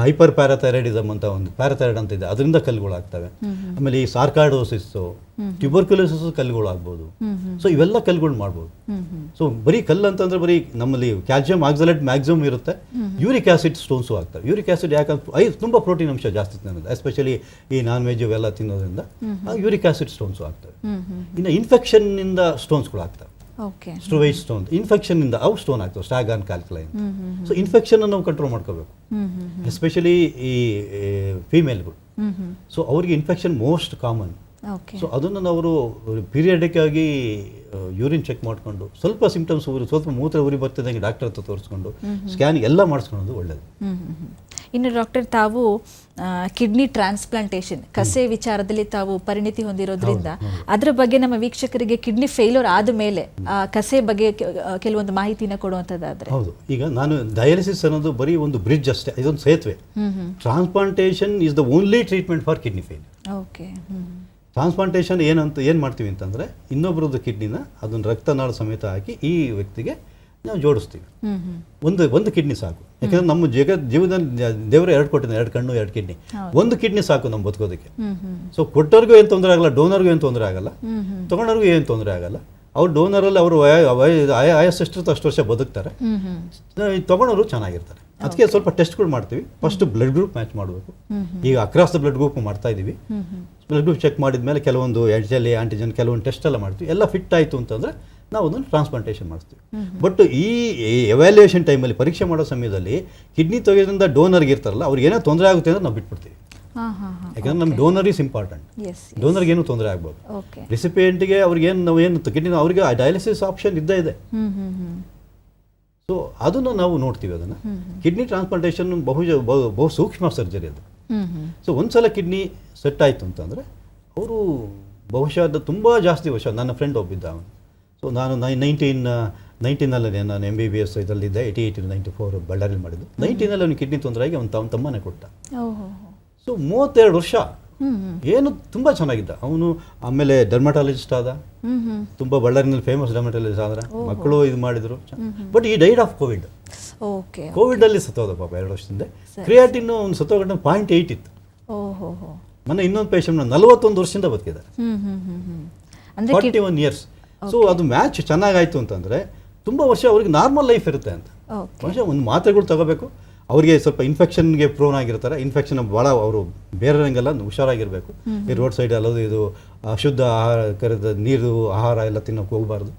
ಹೈಪರ್ ಪ್ಯಾರಾಥೈರಾಯ್ಡಿಸಮ್ ಅಂತ ಒಂದು ಪ್ಯಾರಾಥೈರಾಯ್ಡ್ ಅಂತ ಇದೆ, ಅದರಿಂದ ಕಲ್ಲುಗಳು ಆಗ್ತವೆ. ಆಮೇಲೆ ಈ ಸಾರ್ಕಾಯ್ಡೋಸಿಸ್ಸು, ಟ್ಯೂಬರ್ಕ್ಯುಲೋಸಿಸ್ ಕಲ್ಲುಗಳು ಆಗ್ಬೋದು. ಸೊ ಇವೆಲ್ಲ ಕಲ್ಲುಗಳು ಮಾಡ್ಬೋದು. ಸೊ ಬರೀ ಕಲ್ಲು ಅಂತಂದ್ರೆ ಬರೀ ನಮ್ಮಲ್ಲಿ ಕ್ಯಾಲ್ಸಿಯಂ ಆಕ್ಸಲೇಟ್ ಮ್ಯಾಕ್ಸಿಮಮ್ ಇರುತ್ತೆ, ಯೂರಿಕ್ ಆಸಿಡ್ ಸ್ಟೋನ್ಸ್ಗೂ ಆಗ್ತವೆ. ಯೂರಿಕ್ ಆಸಿಡ್ ಯಾಕಂದ್ರೆ ತುಂಬ ಪ್ರೋಟೀನ್ ಅಂಶ ಜಾಸ್ತಿ ತಿನ್ನೋದು, ಎಸ್ಪೆಷಲಿ ಈ ನಾನ್ ವೆಜ್ ಇವೆಲ್ಲ ತಿನ್ನೋದ್ರಿಂದ ಯೂರಿಕ್ ಆಸಿಡ್ ಸ್ಟೋನ್ಸು ಆಗ್ತವೆ. ಇನ್ನು ಇನ್ಫೆಕ್ಷನ್ನಿಂದ ಸ್ಟೋನ್ಸ್ಗಳು ಆಗ್ತವೆ. ಸ್ಟ್ರೋವೈಟ್ ಸ್ಟೋನ್, ಇನ್ಫೆಕ್ಷನ್ ಇಂದ ಅವು ಸ್ಟೋನ್ ಆಗ್ತವೆ, ಸ್ಟಾಗಾನ್ ಕ್ಯಾಲ್ಕುಲೈನ್. ಸೊ ಇನ್ಫೆಕ್ಷನ್ ನಾವು ಕಂಟ್ರೋಲ್ ಮಾಡ್ಕೋಬೇಕು, ಎಸ್ಪೆಷಲಿ ಈ ಫೀಮೇಲ್ಗಳು. ಸೊ ಅವ್ರಿಗೆ ಇನ್ಫೆಕ್ಷನ್ ಮೋಸ್ಟ್ ಕಾಮನ್. ಸೊ ಅದನ್ನು ಅವರು ಪೀರಿಯಡಿಕ್ ಆಗಿ ಯೂರಿನ್ ಚೆಕ್ ಮಾಡಿಕೊಂಡು, ಸ್ವಲ್ಪ ಸಿಂಪ್ಟಮ್ಸ್ ಸ್ವಲ್ಪ ಮೂತ್ರ ಉರಿ ಬರ್ತಿದ್ದಂಗೆ ಡಾಕ್ಟರ್ ಹತ್ರ ತೋರಿಸ್ಕೊಂಡು ಸ್ಕ್ಯಾನ್ ಎಲ್ಲ ಮಾಡಿಸ್ಕೊಳ್ಳೋದು ಒಳ್ಳೆಯದು. ಇನ್ನು ಡಾಕ್ಟರ್, ತಾವು ಕಿಡ್ನಿ ಟ್ರಾನ್ಸ್ಪ್ಲಾಂಟೇಷನ್ ಕಸೆ ವಿಚಾರದಲ್ಲಿ ತಾವು ಪರಿಣಿತಿ ಹೊಂದಿರೋದ್ರಿಂದ ಅದರ ಬಗ್ಗೆ ನಮ್ಮ ವೀಕ್ಷಕರಿಗೆ ಕಿಡ್ನಿ ಫೇಲ್ಯೂರ್ ಆದ ಮೇಲೆ ಕಸೆ ಬಗ್ಗೆ ಕೆಲವೊಂದು ಮಾಹಿತಿನ ಕೊಡುವಂಥದ್ದಾದ್ರೆ. ಹೌದು, ಈಗ ನಾನು ಡಯಾಲಿಸಿಸ್ ಅನ್ನೋದು ಬರೀ ಒಂದು ಬ್ರಿಡ್ಜ್ ಅಷ್ಟೇ, ಇದೊಂದು ಸೇತುವೆ. Transplantation is the only treatment for kidney fail. Okay. Transplantation ಏನು ಮಾಡ್ತೀವಿ ಅಂತಂದರೆ, ಇನ್ನೊಬ್ಬರದ್ದು ಕಿಡ್ನಿನ ಅದನ್ನು ರಕ್ತನಾಳ ಸಮೇತ ಹಾಕಿ ಈ ವ್ಯಕ್ತಿಗೆ ನಾವು ಜೋಡಿಸ್ತೀವಿ. ಒಂದು ಕಿಡ್ನಿ ಸಾಕು. ಯಾಕಂದ್ರೆ ನಮ್ಮ ಜೀವನದಲ್ಲಿ ದೇವರು 2 ಕೊಟ್ಟಿದ್ದಾರೆ, 2 ಕಣ್ಣು 2 ಕಿಡ್ನಿ. ಒಂದು ಕಿಡ್ನಿ ಸಾಕು ನಮ್ಮ ಬದುಕೋದಕ್ಕೆ. ಸೊ ಕೊಟ್ಟವ್ರಿಗೂ ಏನು ತೊಂದರೆ ಆಗಲ್ಲ, ಡೋನರ್ಗೂ ಏನು ತೊಂದರೆ ಆಗಲ್ಲ, ತೊಗೊಂಡವ್ರಿಗೂ ಏನು ತೊಂದರೆ ಆಗಲ್ಲ. ಅವ್ರು ಡೋನರಲ್ಲಿ ಅವರು ಆಯಸ್ಸು ಎಷ್ಟಿರುತ್ತೋ ಅಷ್ಟು ವರ್ಷ ಬದುಕ್ತಾರೆ, ತೊಗೊಂಡವರು ಚೆನ್ನಾಗಿರ್ತಾರೆ. ಅದಕ್ಕೆ ಸ್ವಲ್ಪ ಟೆಸ್ಟ್ಗಳು ಮಾಡ್ತೀವಿ. ಫಸ್ಟ್ ಬ್ಲಡ್ ಗ್ರೂಪ್ ಮ್ಯಾಚ್ ಮಾಡಬೇಕು. ಈಗ ಅಕ್ರಾಸ್ ದ ಬ್ಲಡ್ ಗ್ರೂಪ್ ಮಾಡ್ತಾ ಇದ್ದೀವಿ. ಬ್ಲಡ್ ಗ್ರೂಪ್ ಚೆಕ್ ಮಾಡಿದ ಮೇಲೆ ಕೆಲವೊಂದು HLA ಆಂಟಿಜನ್ ಕೆಲವೊಂದು ಟೆಸ್ಟ್ ಎಲ್ಲ ಮಾಡ್ತೀವಿ. ಎಲ್ಲ ಫಿಟ್ ಆಯಿತು ಅಂತಂದರೆ ನಾವು ಅದನ್ನು ಟ್ರಾನ್ಸ್ಪ್ಲಾಂಟೇಷನ್ ಮಾಡಿಸ್ತೀವಿ. ಬಟ್ ಈ ಎವ್ಯಾಲ್ಯೂಯೇಷನ್ ಟೈಮಲ್ಲಿ ಪರೀಕ್ಷೆ ಮಾಡೋ ಸಮಯದಲ್ಲಿ ಕಿಡ್ನಿ ತೆಗೆಯೋದ್ರಿಂದ ಡೋನರ್ಗೆ ಇರ್ತಾರಲ್ಲ, ಅವ್ರಿಗೆ ಏನೋ ತೊಂದರೆ ಆಗುತ್ತೆ ಅಂದರೆ ನಾವು ಬಿಟ್ಬಿಡ್ತೀವಿ. ಯಾಕಂದ್ರೆ ನಮ್ಮ ಡೋನರ್ ಈಸ್ ಇಂಪಾರ್ಟೆಂಟ್. ಡೋನರ್ಗೆ ಏನು ತೊಂದರೆ ಆಗ್ಬೋದು. ರೆಸಿಪಿಯೆಂಟ್ಗೆ ಅವ್ರಿಗೇನು ನಾವು ಏನು ಕಿಡ್ನಿ ಅವರಿಗೆ ಡಯಾಲಿಸಿಸ್ ಆಪ್ಷನ್ ಇದ್ದೇ ಇದೆ. ಸೊ ಅದನ್ನು ನಾವು ನೋಡ್ತೀವಿ. ಅದನ್ನು ಕಿಡ್ನಿ ಟ್ರಾನ್ಸ್ಪ್ಲಾಂಟೇಷನ್ ಬಹು ಸೂಕ್ಷ್ಮ ಸರ್ಜರಿ ಅದು. ಸೊ ಒಂದ್ಸಲ ಕಿಡ್ನಿ ಸೆಟ್ ಆಯಿತು ಅಂತಂದರೆ ಅವರು ಬಹುಶಃ ಅದು ತುಂಬ ಜಾಸ್ತಿ ವರ್ಷ. ನನ್ನ ಫ್ರೆಂಡ್ ಒಬ್ಬಿದ್ದ ಅವನು. ಸೊ ನಾನು 1919 ನಾನು MBBS ಇದರಲ್ಲಿದ್ದೆ. 88-94 ಬಳ್ಳಾರಿಲಿ ಮಾಡಿದ್ದು. 19 ಅವನಿಗೆ ಕಿಡ್ನಿ ತೊಂದರೆ ಆಗಿ ಅವನ ತಮ್ಮನೇ ಕೊಟ್ಟ. ಸೊ 32 ವರ್ಷ ಏನು ತುಂಬ ಚೆನ್ನಾಗಿದ್ದ ಅವನು. ಆಮೇಲೆ ಡರ್ಮಟಾಲಜಿಸ್ಟ್ ಆದ, ತುಂಬ ಬಳ್ಳಾರಿನಲ್ಲಿ ಫೇಮಸ್ ಡರ್ಮಟಾಲಜಿಸ್ಟ್ ಆದ್ರೆ, ಮಕ್ಕಳು ಇದು ಮಾಡಿದ್ರು. ಬಟ್ ಈ ಡೈಡ್ ಆಫ್ ಕೋವಿಡ್. ಕೋವಿಡಲ್ಲಿ ಸತ್ತೋದ ಪಾಪ 2 ವರ್ಷದಿಂದ. ಕ್ರಿಯಾಟಿನ್ ಒಂದು ಸತ್ತೋಗಂಟ 0.8 ಇತ್ತು. ಮೊನ್ನೆ ಇನ್ನೊಂದು ಪೇಷಂಟ್ 41 ವರ್ಷದಿಂದ ಬದುಕಿದ್ದಾರೆ, 41 ಇಯರ್ಸ್. ಸೊ ಅದು ಮ್ಯಾಚ್ ಚೆನ್ನಾಗಾಯ್ತು ಅಂತಂದರೆ ತುಂಬ ವರ್ಷ ಅವ್ರಿಗೆ ನಾರ್ಮಲ್ ಲೈಫ್ ಇರುತ್ತೆ ಅಂತ. ಬಹುಶಃ ಒಂದು ಮಾತ್ರೆಗಳು ತಗೋಬೇಕು. ಅವರಿಗೆ ಸ್ವಲ್ಪ ಇನ್ಫೆಕ್ಷನ್ಗೆ ಪ್ರೋನ್ ಆಗಿರ್ತಾರೆ. ಇನ್ಫೆಕ್ಷನ್ ಭಾಳ ಅವರು ಬೇರೆಂಗೆಲ್ಲ ಹುಷಾರಾಗಿರಬೇಕು. ಈ ರೋಡ್ ಸೈಡ್ ಅಲ್ಲದು ಇದು ಅಶುದ್ಧ ಆಹಾರ, ಕರೆದ ನೀರು ಆಹಾರ ಎಲ್ಲ ತಿನ್ನೋಕೆ ಹೋಗಬಾರ್ದು.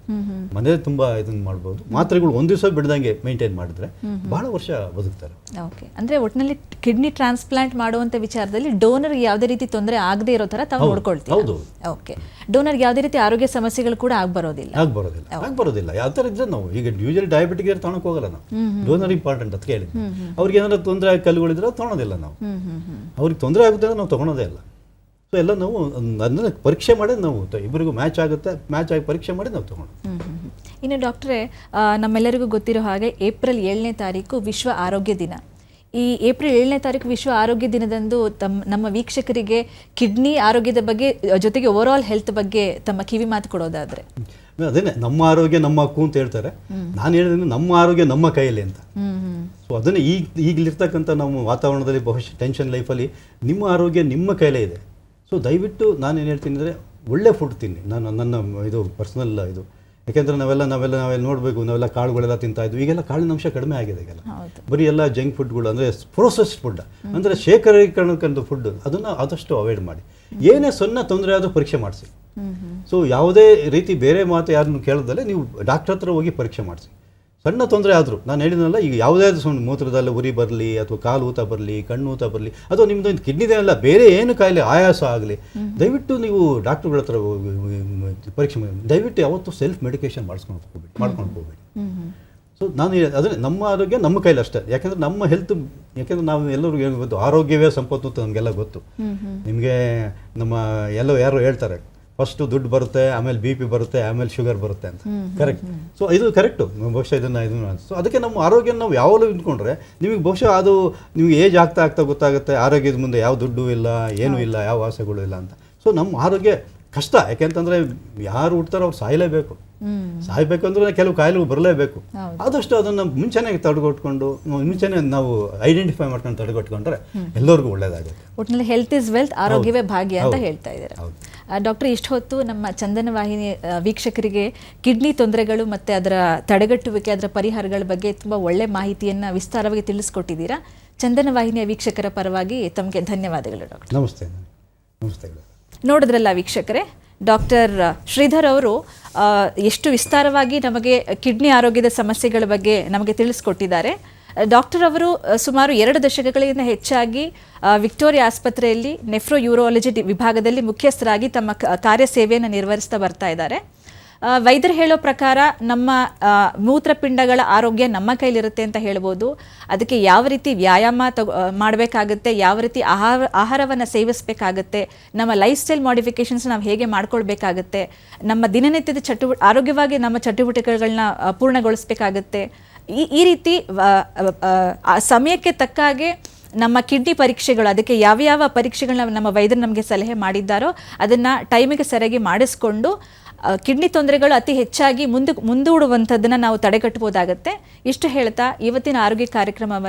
ಮನೇಲಿ ತುಂಬ ಇದನ್ನು ಮಾಡ್ಬೋದು. ಮಾತ್ರೆಗಳು ಒಂದು ದಿವಸ ಬಿಡ್ದಂಗೆ ಮೇಂಟೈನ್ ಮಾಡಿದ್ರೆ ಭಾಳ ವರ್ಷ ಬದುಕ್ತಾರೆ. ಓಕೆ. ಅಂದರೆ ಒಟ್ಟಿನಲ್ಲಿ ಕಿಡ್ನಿ ಟ್ರಾನ್ಸ್ಪ್ಲಾಂಟ್ ಮಾಡುವಂಥ ವಿಚಾರದಲ್ಲಿ ಡೋನರ್ಗೆ ಯಾವುದೇ ರೀತಿ ತೊಂದರೆ ಆಗದೆ ಇರೋ ಥರ ತಾವು ನೋಡ್ಕೊಳ್ತೀವಿ. ಹೌದು. ಓಕೆ. ಡೋನರ್ಗೆ ಯಾವುದೇ ರೀತಿ ಆರೋಗ್ಯ ಸಮಸ್ಯೆಗಳು ಕೂಡ ಆಗ್ಬರೋದಿಲ್ಲ. ಯಾವ ಥರ ಇದ್ರೆ ನಾವು ಈಗ ಯೂಶಲಿ ಡಯಾಬಿಟಿಕ್ ತಗೊಳಕ್ ಹೋಗಲ್ಲ ನಾವು. ಡೋನರ್ ಇಂಪಾರ್ಟೆಂಟ್ ಅಂತ ಕೇಳಿ ಅವ್ರಿಗೆ ಏನಾದ್ರು ತೊಂದರೆ ಆಗಿ ಕಲ್ಲುಗಳಿದ್ರೆ ತೊಗೊಳೋದಿಲ್ಲ ನಾವು. ಅವ್ರಿಗೆ ತೊಂದರೆ ಆಗುತ್ತೆ ಅಂದ್ರೆ ನಾವು ತೊಗೊಳೋದೇ ಇಲ್ಲ. ಸೊ ಎಲ್ಲ ನಾವು ಅದನ್ನ ಪರೀಕ್ಷೆ ಮಾಡಿ ನಾವು ಇಬ್ಬರಿಗೂ ಮ್ಯಾಚ್ ಆಗುತ್ತೆ, ಮ್ಯಾಚ್ ಆಗಿ ಪರೀಕ್ಷೆ ಮಾಡಿ ನಾವು ತೊಗೊಂಡು. ಇನ್ನು ಡಾಕ್ಟ್ರೇ, ನಮ್ಮೆಲ್ಲರಿಗೂ ಗೊತ್ತಿರೋ ಹಾಗೆ ಏಪ್ರಿಲ್ 7ನೇ ತಾರೀಕು ವಿಶ್ವ ಆರೋಗ್ಯ ದಿನ. ಈ ಏಪ್ರಿಲ್ 7ನೇ ತಾರೀಕು ವಿಶ್ವ ಆರೋಗ್ಯ ದಿನದಂದು ನಮ್ಮ ವೀಕ್ಷಕರಿಗೆ ಕಿಡ್ನಿ ಆರೋಗ್ಯದ ಬಗ್ಗೆ ಜೊತೆಗೆ ಓವರ್ ಆಲ್ ಹೆಲ್ತ್ ಬಗ್ಗೆ ತಮ್ಮ ಕಿವಿ ಮಾತು ಕೊಡೋದಾದ್ರೆ? ಅದೇನೆ, ನಮ್ಮ ಆರೋಗ್ಯ ನಮ್ಮ ಹಕ್ಕು ಅಂತ ಹೇಳ್ತಾರೆ. ನಾನು ಹೇಳಿದ್ರೆ ನಮ್ಮ ಆರೋಗ್ಯ ನಮ್ಮ ಕೈಯಲ್ಲಿ ಅಂತ. ಸೊ ಅದನ್ನೇ ಈಗಲಿರ್ತಕ್ಕಂಥ ನಮ್ಮ ವಾತಾವರಣದಲ್ಲಿ ಬಹುಶಃ ಟೆನ್ಷನ್ ಲೈಫಲ್ಲಿ ನಿಮ್ಮ ಆರೋಗ್ಯ ನಿಮ್ಮ ಕೈಲೇ ಇದೆ. ಸೊ ದಯವಿಟ್ಟು ನಾನೇನು ಹೇಳ್ತೀನಿ ಅಂದರೆ ಒಳ್ಳೆ ಫುಡ್ ತಿನ್ನಿ. ನನ್ನ ಇದು ಪರ್ಸನಲ್ ಇದು. ಯಾಕೆಂದರೆ ನಾವೆಲ್ಲ ನೋಡಬೇಕು, ನಾವೆಲ್ಲ ಕಾಳುಗಳೆಲ್ಲ ತಿಂತಾ ಇದ್ವಿ. ಈಗೆಲ್ಲ ಕಾಳಿನ ಅಂಶ ಕಡಿಮೆ ಆಗಿದೆ. ಈಗೆಲ್ಲ ಬರೀ ಎಲ್ಲ ಜಂಕ್ ಫುಡ್ಗಳು, ಅಂದರೆ ಪ್ರೋಸೆಸ್ಡ್ ಫುಡ್, ಅಂದರೆ ಶೇಖರೀಕರಣಕ್ಕಂಥ ಫುಡ್, ಅದನ್ನು ಆದಷ್ಟು ಅವಾಯ್ಡ್ ಮಾಡಿ. ಏನೇ ಸಣ್ಣ ತೊಂದರೆ ಆದರೂ ಪರೀಕ್ಷೆ ಮಾಡಿಸಿ. ಸೊ ಯಾವುದೇ ರೀತಿ ಬೇರೆ ಮಾತು ಯಾರನ್ನು ಕೇಳದಲ್ಲೇ ನೀವು ಡಾಕ್ಟರ್ ಹತ್ರ ಹೋಗಿ ಪರೀಕ್ಷೆ ಮಾಡಿಸಿ. ಸಣ್ಣ ತೊಂದರೆ ಆದರೂ ನಾನು ಹೇಳಿದ್ನಲ್ಲ, ಈಗ ಯಾವುದೇ ಮೂತ್ರದಲ್ಲಿ ಉರಿ ಬರಲಿ, ಅಥವಾ ಕಾಲು ಊತ ಬರಲಿ, ಕಣ್ಣು ಊತ ಬರಲಿ, ಅಥವಾ ನಿಮ್ಮದು ಕಿಡ್ನಿದೇ ಅಲ್ಲ ಬೇರೆ ಏನು ಕಾಯಿಲೆ ಆಯಾಸ ಆಗಲಿ, ದಯವಿಟ್ಟು ನೀವು ಡಾಕ್ಟ್ರುಗಳ ಹತ್ರ ಪರೀಕ್ಷೆ ಮಾಡಿ. ದಯವಿಟ್ಟು ಯಾವತ್ತೂ ಸೆಲ್ಫ್ ಮೆಡಿಕೇಶನ್ ಮಾಡ್ಕೊಂಡು ಹೋಗ್ಬೇಡಿ. ಸೊ ನಾನು ಅದನ್ನೇ, ನಮ್ಮ ಆರೋಗ್ಯ ನಮ್ಮ ಕೈಲಿ ಅಷ್ಟೇ. ಯಾಕೆಂದರೆ ನಮ್ಮ ಹೆಲ್ತ್, ಯಾಕೆಂದರೆ ನಾವು ಎಲ್ಲರಿಗೂ ಹೇಳ್ಬೋದು ಆರೋಗ್ಯವೇ ಸಂಪತ್ತು ಅಂತ ನಮಗೆಲ್ಲ ಗೊತ್ತು. ನಿಮಗೆ ಯಾರೋ ಹೇಳ್ತಾರೆ ಫಸ್ಟು ದುಡ್ಡು ಬರುತ್ತೆ, ಆಮೇಲೆ BP ಬರುತ್ತೆ, ಆಮೇಲೆ ಶುಗರ್ ಬರುತ್ತೆ ಅಂತ. ಕರೆಕ್ಟ್. ಸೊ ಇದು ಕರೆಕ್ಟು. ಬಹುಶಃ ಇದನ್ನು ಸೊ ಅದಕ್ಕೆ ನಮ್ಮ ಆರೋಗ್ಯ ನಾವು ಯಾವಾಗಲೂ ಇಟ್ಕೊಂಡ್ರೆ ನಿಮಗೆ ಬಹುಶಃ ಅದು ನಿಮಗೆ ಏಜ್ ಆಗ್ತಾ ಗೊತ್ತಾಗುತ್ತೆ ಆರೋಗ್ಯದ ಮುಂದೆ ಯಾವ ದುಡ್ಡು ಇಲ್ಲ, ಏನೂ ಇಲ್ಲ, ಯಾವ ಆಸೆಗಳು ಇಲ್ಲ ಅಂತ. ಸೊ ನಮ್ಮ ಆರೋಗ್ಯ ಕಷ್ಟ. ಯಾಕೆಂತಂದರೆ ಯಾರು ಹುಡ್ತಾರೋ ಅವ್ರು ಸಾಯಲೇಬೇಕು. ಸಾಯ್ಬೇಕಂದ್ರೆ ಕೆಲವು ಕಾಯಿಲೆಗಳು ಬರಲೇಬೇಕು. ಆದಷ್ಟು ಅದನ್ನು ಮುಂಚೆನೇ ಮುಂಚೆನೇ ನಾವು ಐಡೆಂಟಿಫೈ ಮಾಡ್ಕೊಂಡು ತಡೆಗಟ್ಕೊಂಡ್ರೆ ಎಲ್ಲರಿಗೂ ಒಳ್ಳೇದಾಗುತ್ತೆ. ಒಟ್ಟಿನಲ್ಲಿ ಹೆಲ್ತ್ ಇಸ್ ವೆಲ್ತ್, ಆರೋಗ್ಯವೇ ಭಾಗ್ಯ ಅಂತ ಹೇಳ್ತಾ ಇದ್ದಾರೆ. ಡಾಕ್ಟರ್, ಇಷ್ಟು ಹೊತ್ತು ನಮ್ಮ ಚಂದನ ವಾಹಿನಿ ವೀಕ್ಷಕರಿಗೆ ಕಿಡ್ನಿ ತೊಂದರೆಗಳು ಮತ್ತು ಅದರ ತಡೆಗಟ್ಟುವಿಕೆ, ಅದರ ಪರಿಹಾರಗಳ ಬಗ್ಗೆ ತುಂಬ ಒಳ್ಳೆ ಮಾಹಿತಿಯನ್ನು ವಿಸ್ತಾರವಾಗಿ ತಿಳಿಸ್ಕೊಟ್ಟಿದ್ದೀರಾ. ಚಂದನ ವಾಹಿನಿಯ ವೀಕ್ಷಕರ ಪರವಾಗಿ ತಮಗೆ ಧನ್ಯವಾದಗಳು ಡಾಕ್ಟರ್. ನಮಸ್ತೆ. ನೋಡಿದ್ರಲ್ಲ ವೀಕ್ಷಕರೇ, ಡಾಕ್ಟರ್ ಶ್ರೀಧರ್ ಅವರು ಎಷ್ಟು ವಿಸ್ತಾರವಾಗಿ ನಮಗೆ ಕಿಡ್ನಿ ಆರೋಗ್ಯದ ಸಮಸ್ಯೆಗಳ ಬಗ್ಗೆ ನಮಗೆ ತಿಳಿಸ್ಕೊಟ್ಟಿದ್ದಾರೆ. ಡಾಕ್ಟರ್ ಅವರು ಸುಮಾರು 2 ದಶಕಗಳಿಂದ ಹೆಚ್ಚಾಗಿ ವಿಕ್ಟೋರಿಯಾ ಆಸ್ಪತ್ರೆಯಲ್ಲಿ ನೆಫ್ರೋ ಯೂರಾಲಜಿ ವಿಭಾಗದಲ್ಲಿ ಮುಖ್ಯಸ್ಥರಾಗಿ ತಮ್ಮ ಕಾರ್ಯಸೇವೆಯನ್ನು ನಿರ್ವಹಿಸ್ತಾ ಬರ್ತಾ ಇದ್ದಾರೆ. ವೈದ್ಯರು ಹೇಳೋ ಪ್ರಕಾರ ನಮ್ಮ ಮೂತ್ರಪಿಂಡಗಳ ಆರೋಗ್ಯ ನಮ್ಮ ಕೈಲಿರುತ್ತೆ ಅಂತ ಹೇಳ್ಬೋದು. ಅದಕ್ಕೆ ಯಾವ ರೀತಿ ವ್ಯಾಯಾಮ ಮಾಡಬೇಕಾಗುತ್ತೆ, ಯಾವ ರೀತಿ ಆಹಾರವನ್ನು ಸೇವಿಸಬೇಕಾಗುತ್ತೆ, ನಮ್ಮ ಲೈಫ್ ಸ್ಟೈಲ್ ಮಾಡಿಫಿಕೇಶನ್ಸ್ ನಾವು ಹೇಗೆ ಮಾಡ್ಕೊಳ್ಬೇಕಾಗುತ್ತೆ, ನಮ್ಮ ದಿನನಿತ್ಯದ ಆರೋಗ್ಯವಾಗಿ ನಮ್ಮ ಚಟುವಟಿಕೆಗಳನ್ನ ಪೂರ್ಣಗೊಳಿಸಬೇಕಾಗುತ್ತೆ. ಈ ರೀತಿ ಸಮಯಕ್ಕೆ ತಕ್ಕ ಹಾಗೆ ನಮ್ಮ ಕಿಡ್ನಿ ಪರೀಕ್ಷೆಗಳು, ಅದಕ್ಕೆ ಯಾವ ಪರೀಕ್ಷೆಗಳನ್ನ ನಮ್ಮ ವೈದ್ಯರು ನಮಗೆ ಸಲಹೆ ಮಾಡಿದ್ದಾರೋ ಅದನ್ನು ಟೈಮಿಗೆ ಸರಿಯಾಗಿ ಮಾಡಿಸ್ಕೊಂಡು ಕಿಡ್ನಿ ತೊಂದರೆಗಳು ಅತಿ ಹೆಚ್ಚಾಗಿ ಮುಂದೂಡುವಂಥದ್ದನ್ನು ನಾವು ತಡೆಗಟ್ಟಬಹುದಾಗುತ್ತೆ. ಇಷ್ಟು ಹೇಳ್ತಾ ಇವತ್ತಿನ ಆರೋಗ್ಯ ಕಾರ್ಯಕ್ರಮವನ್ನು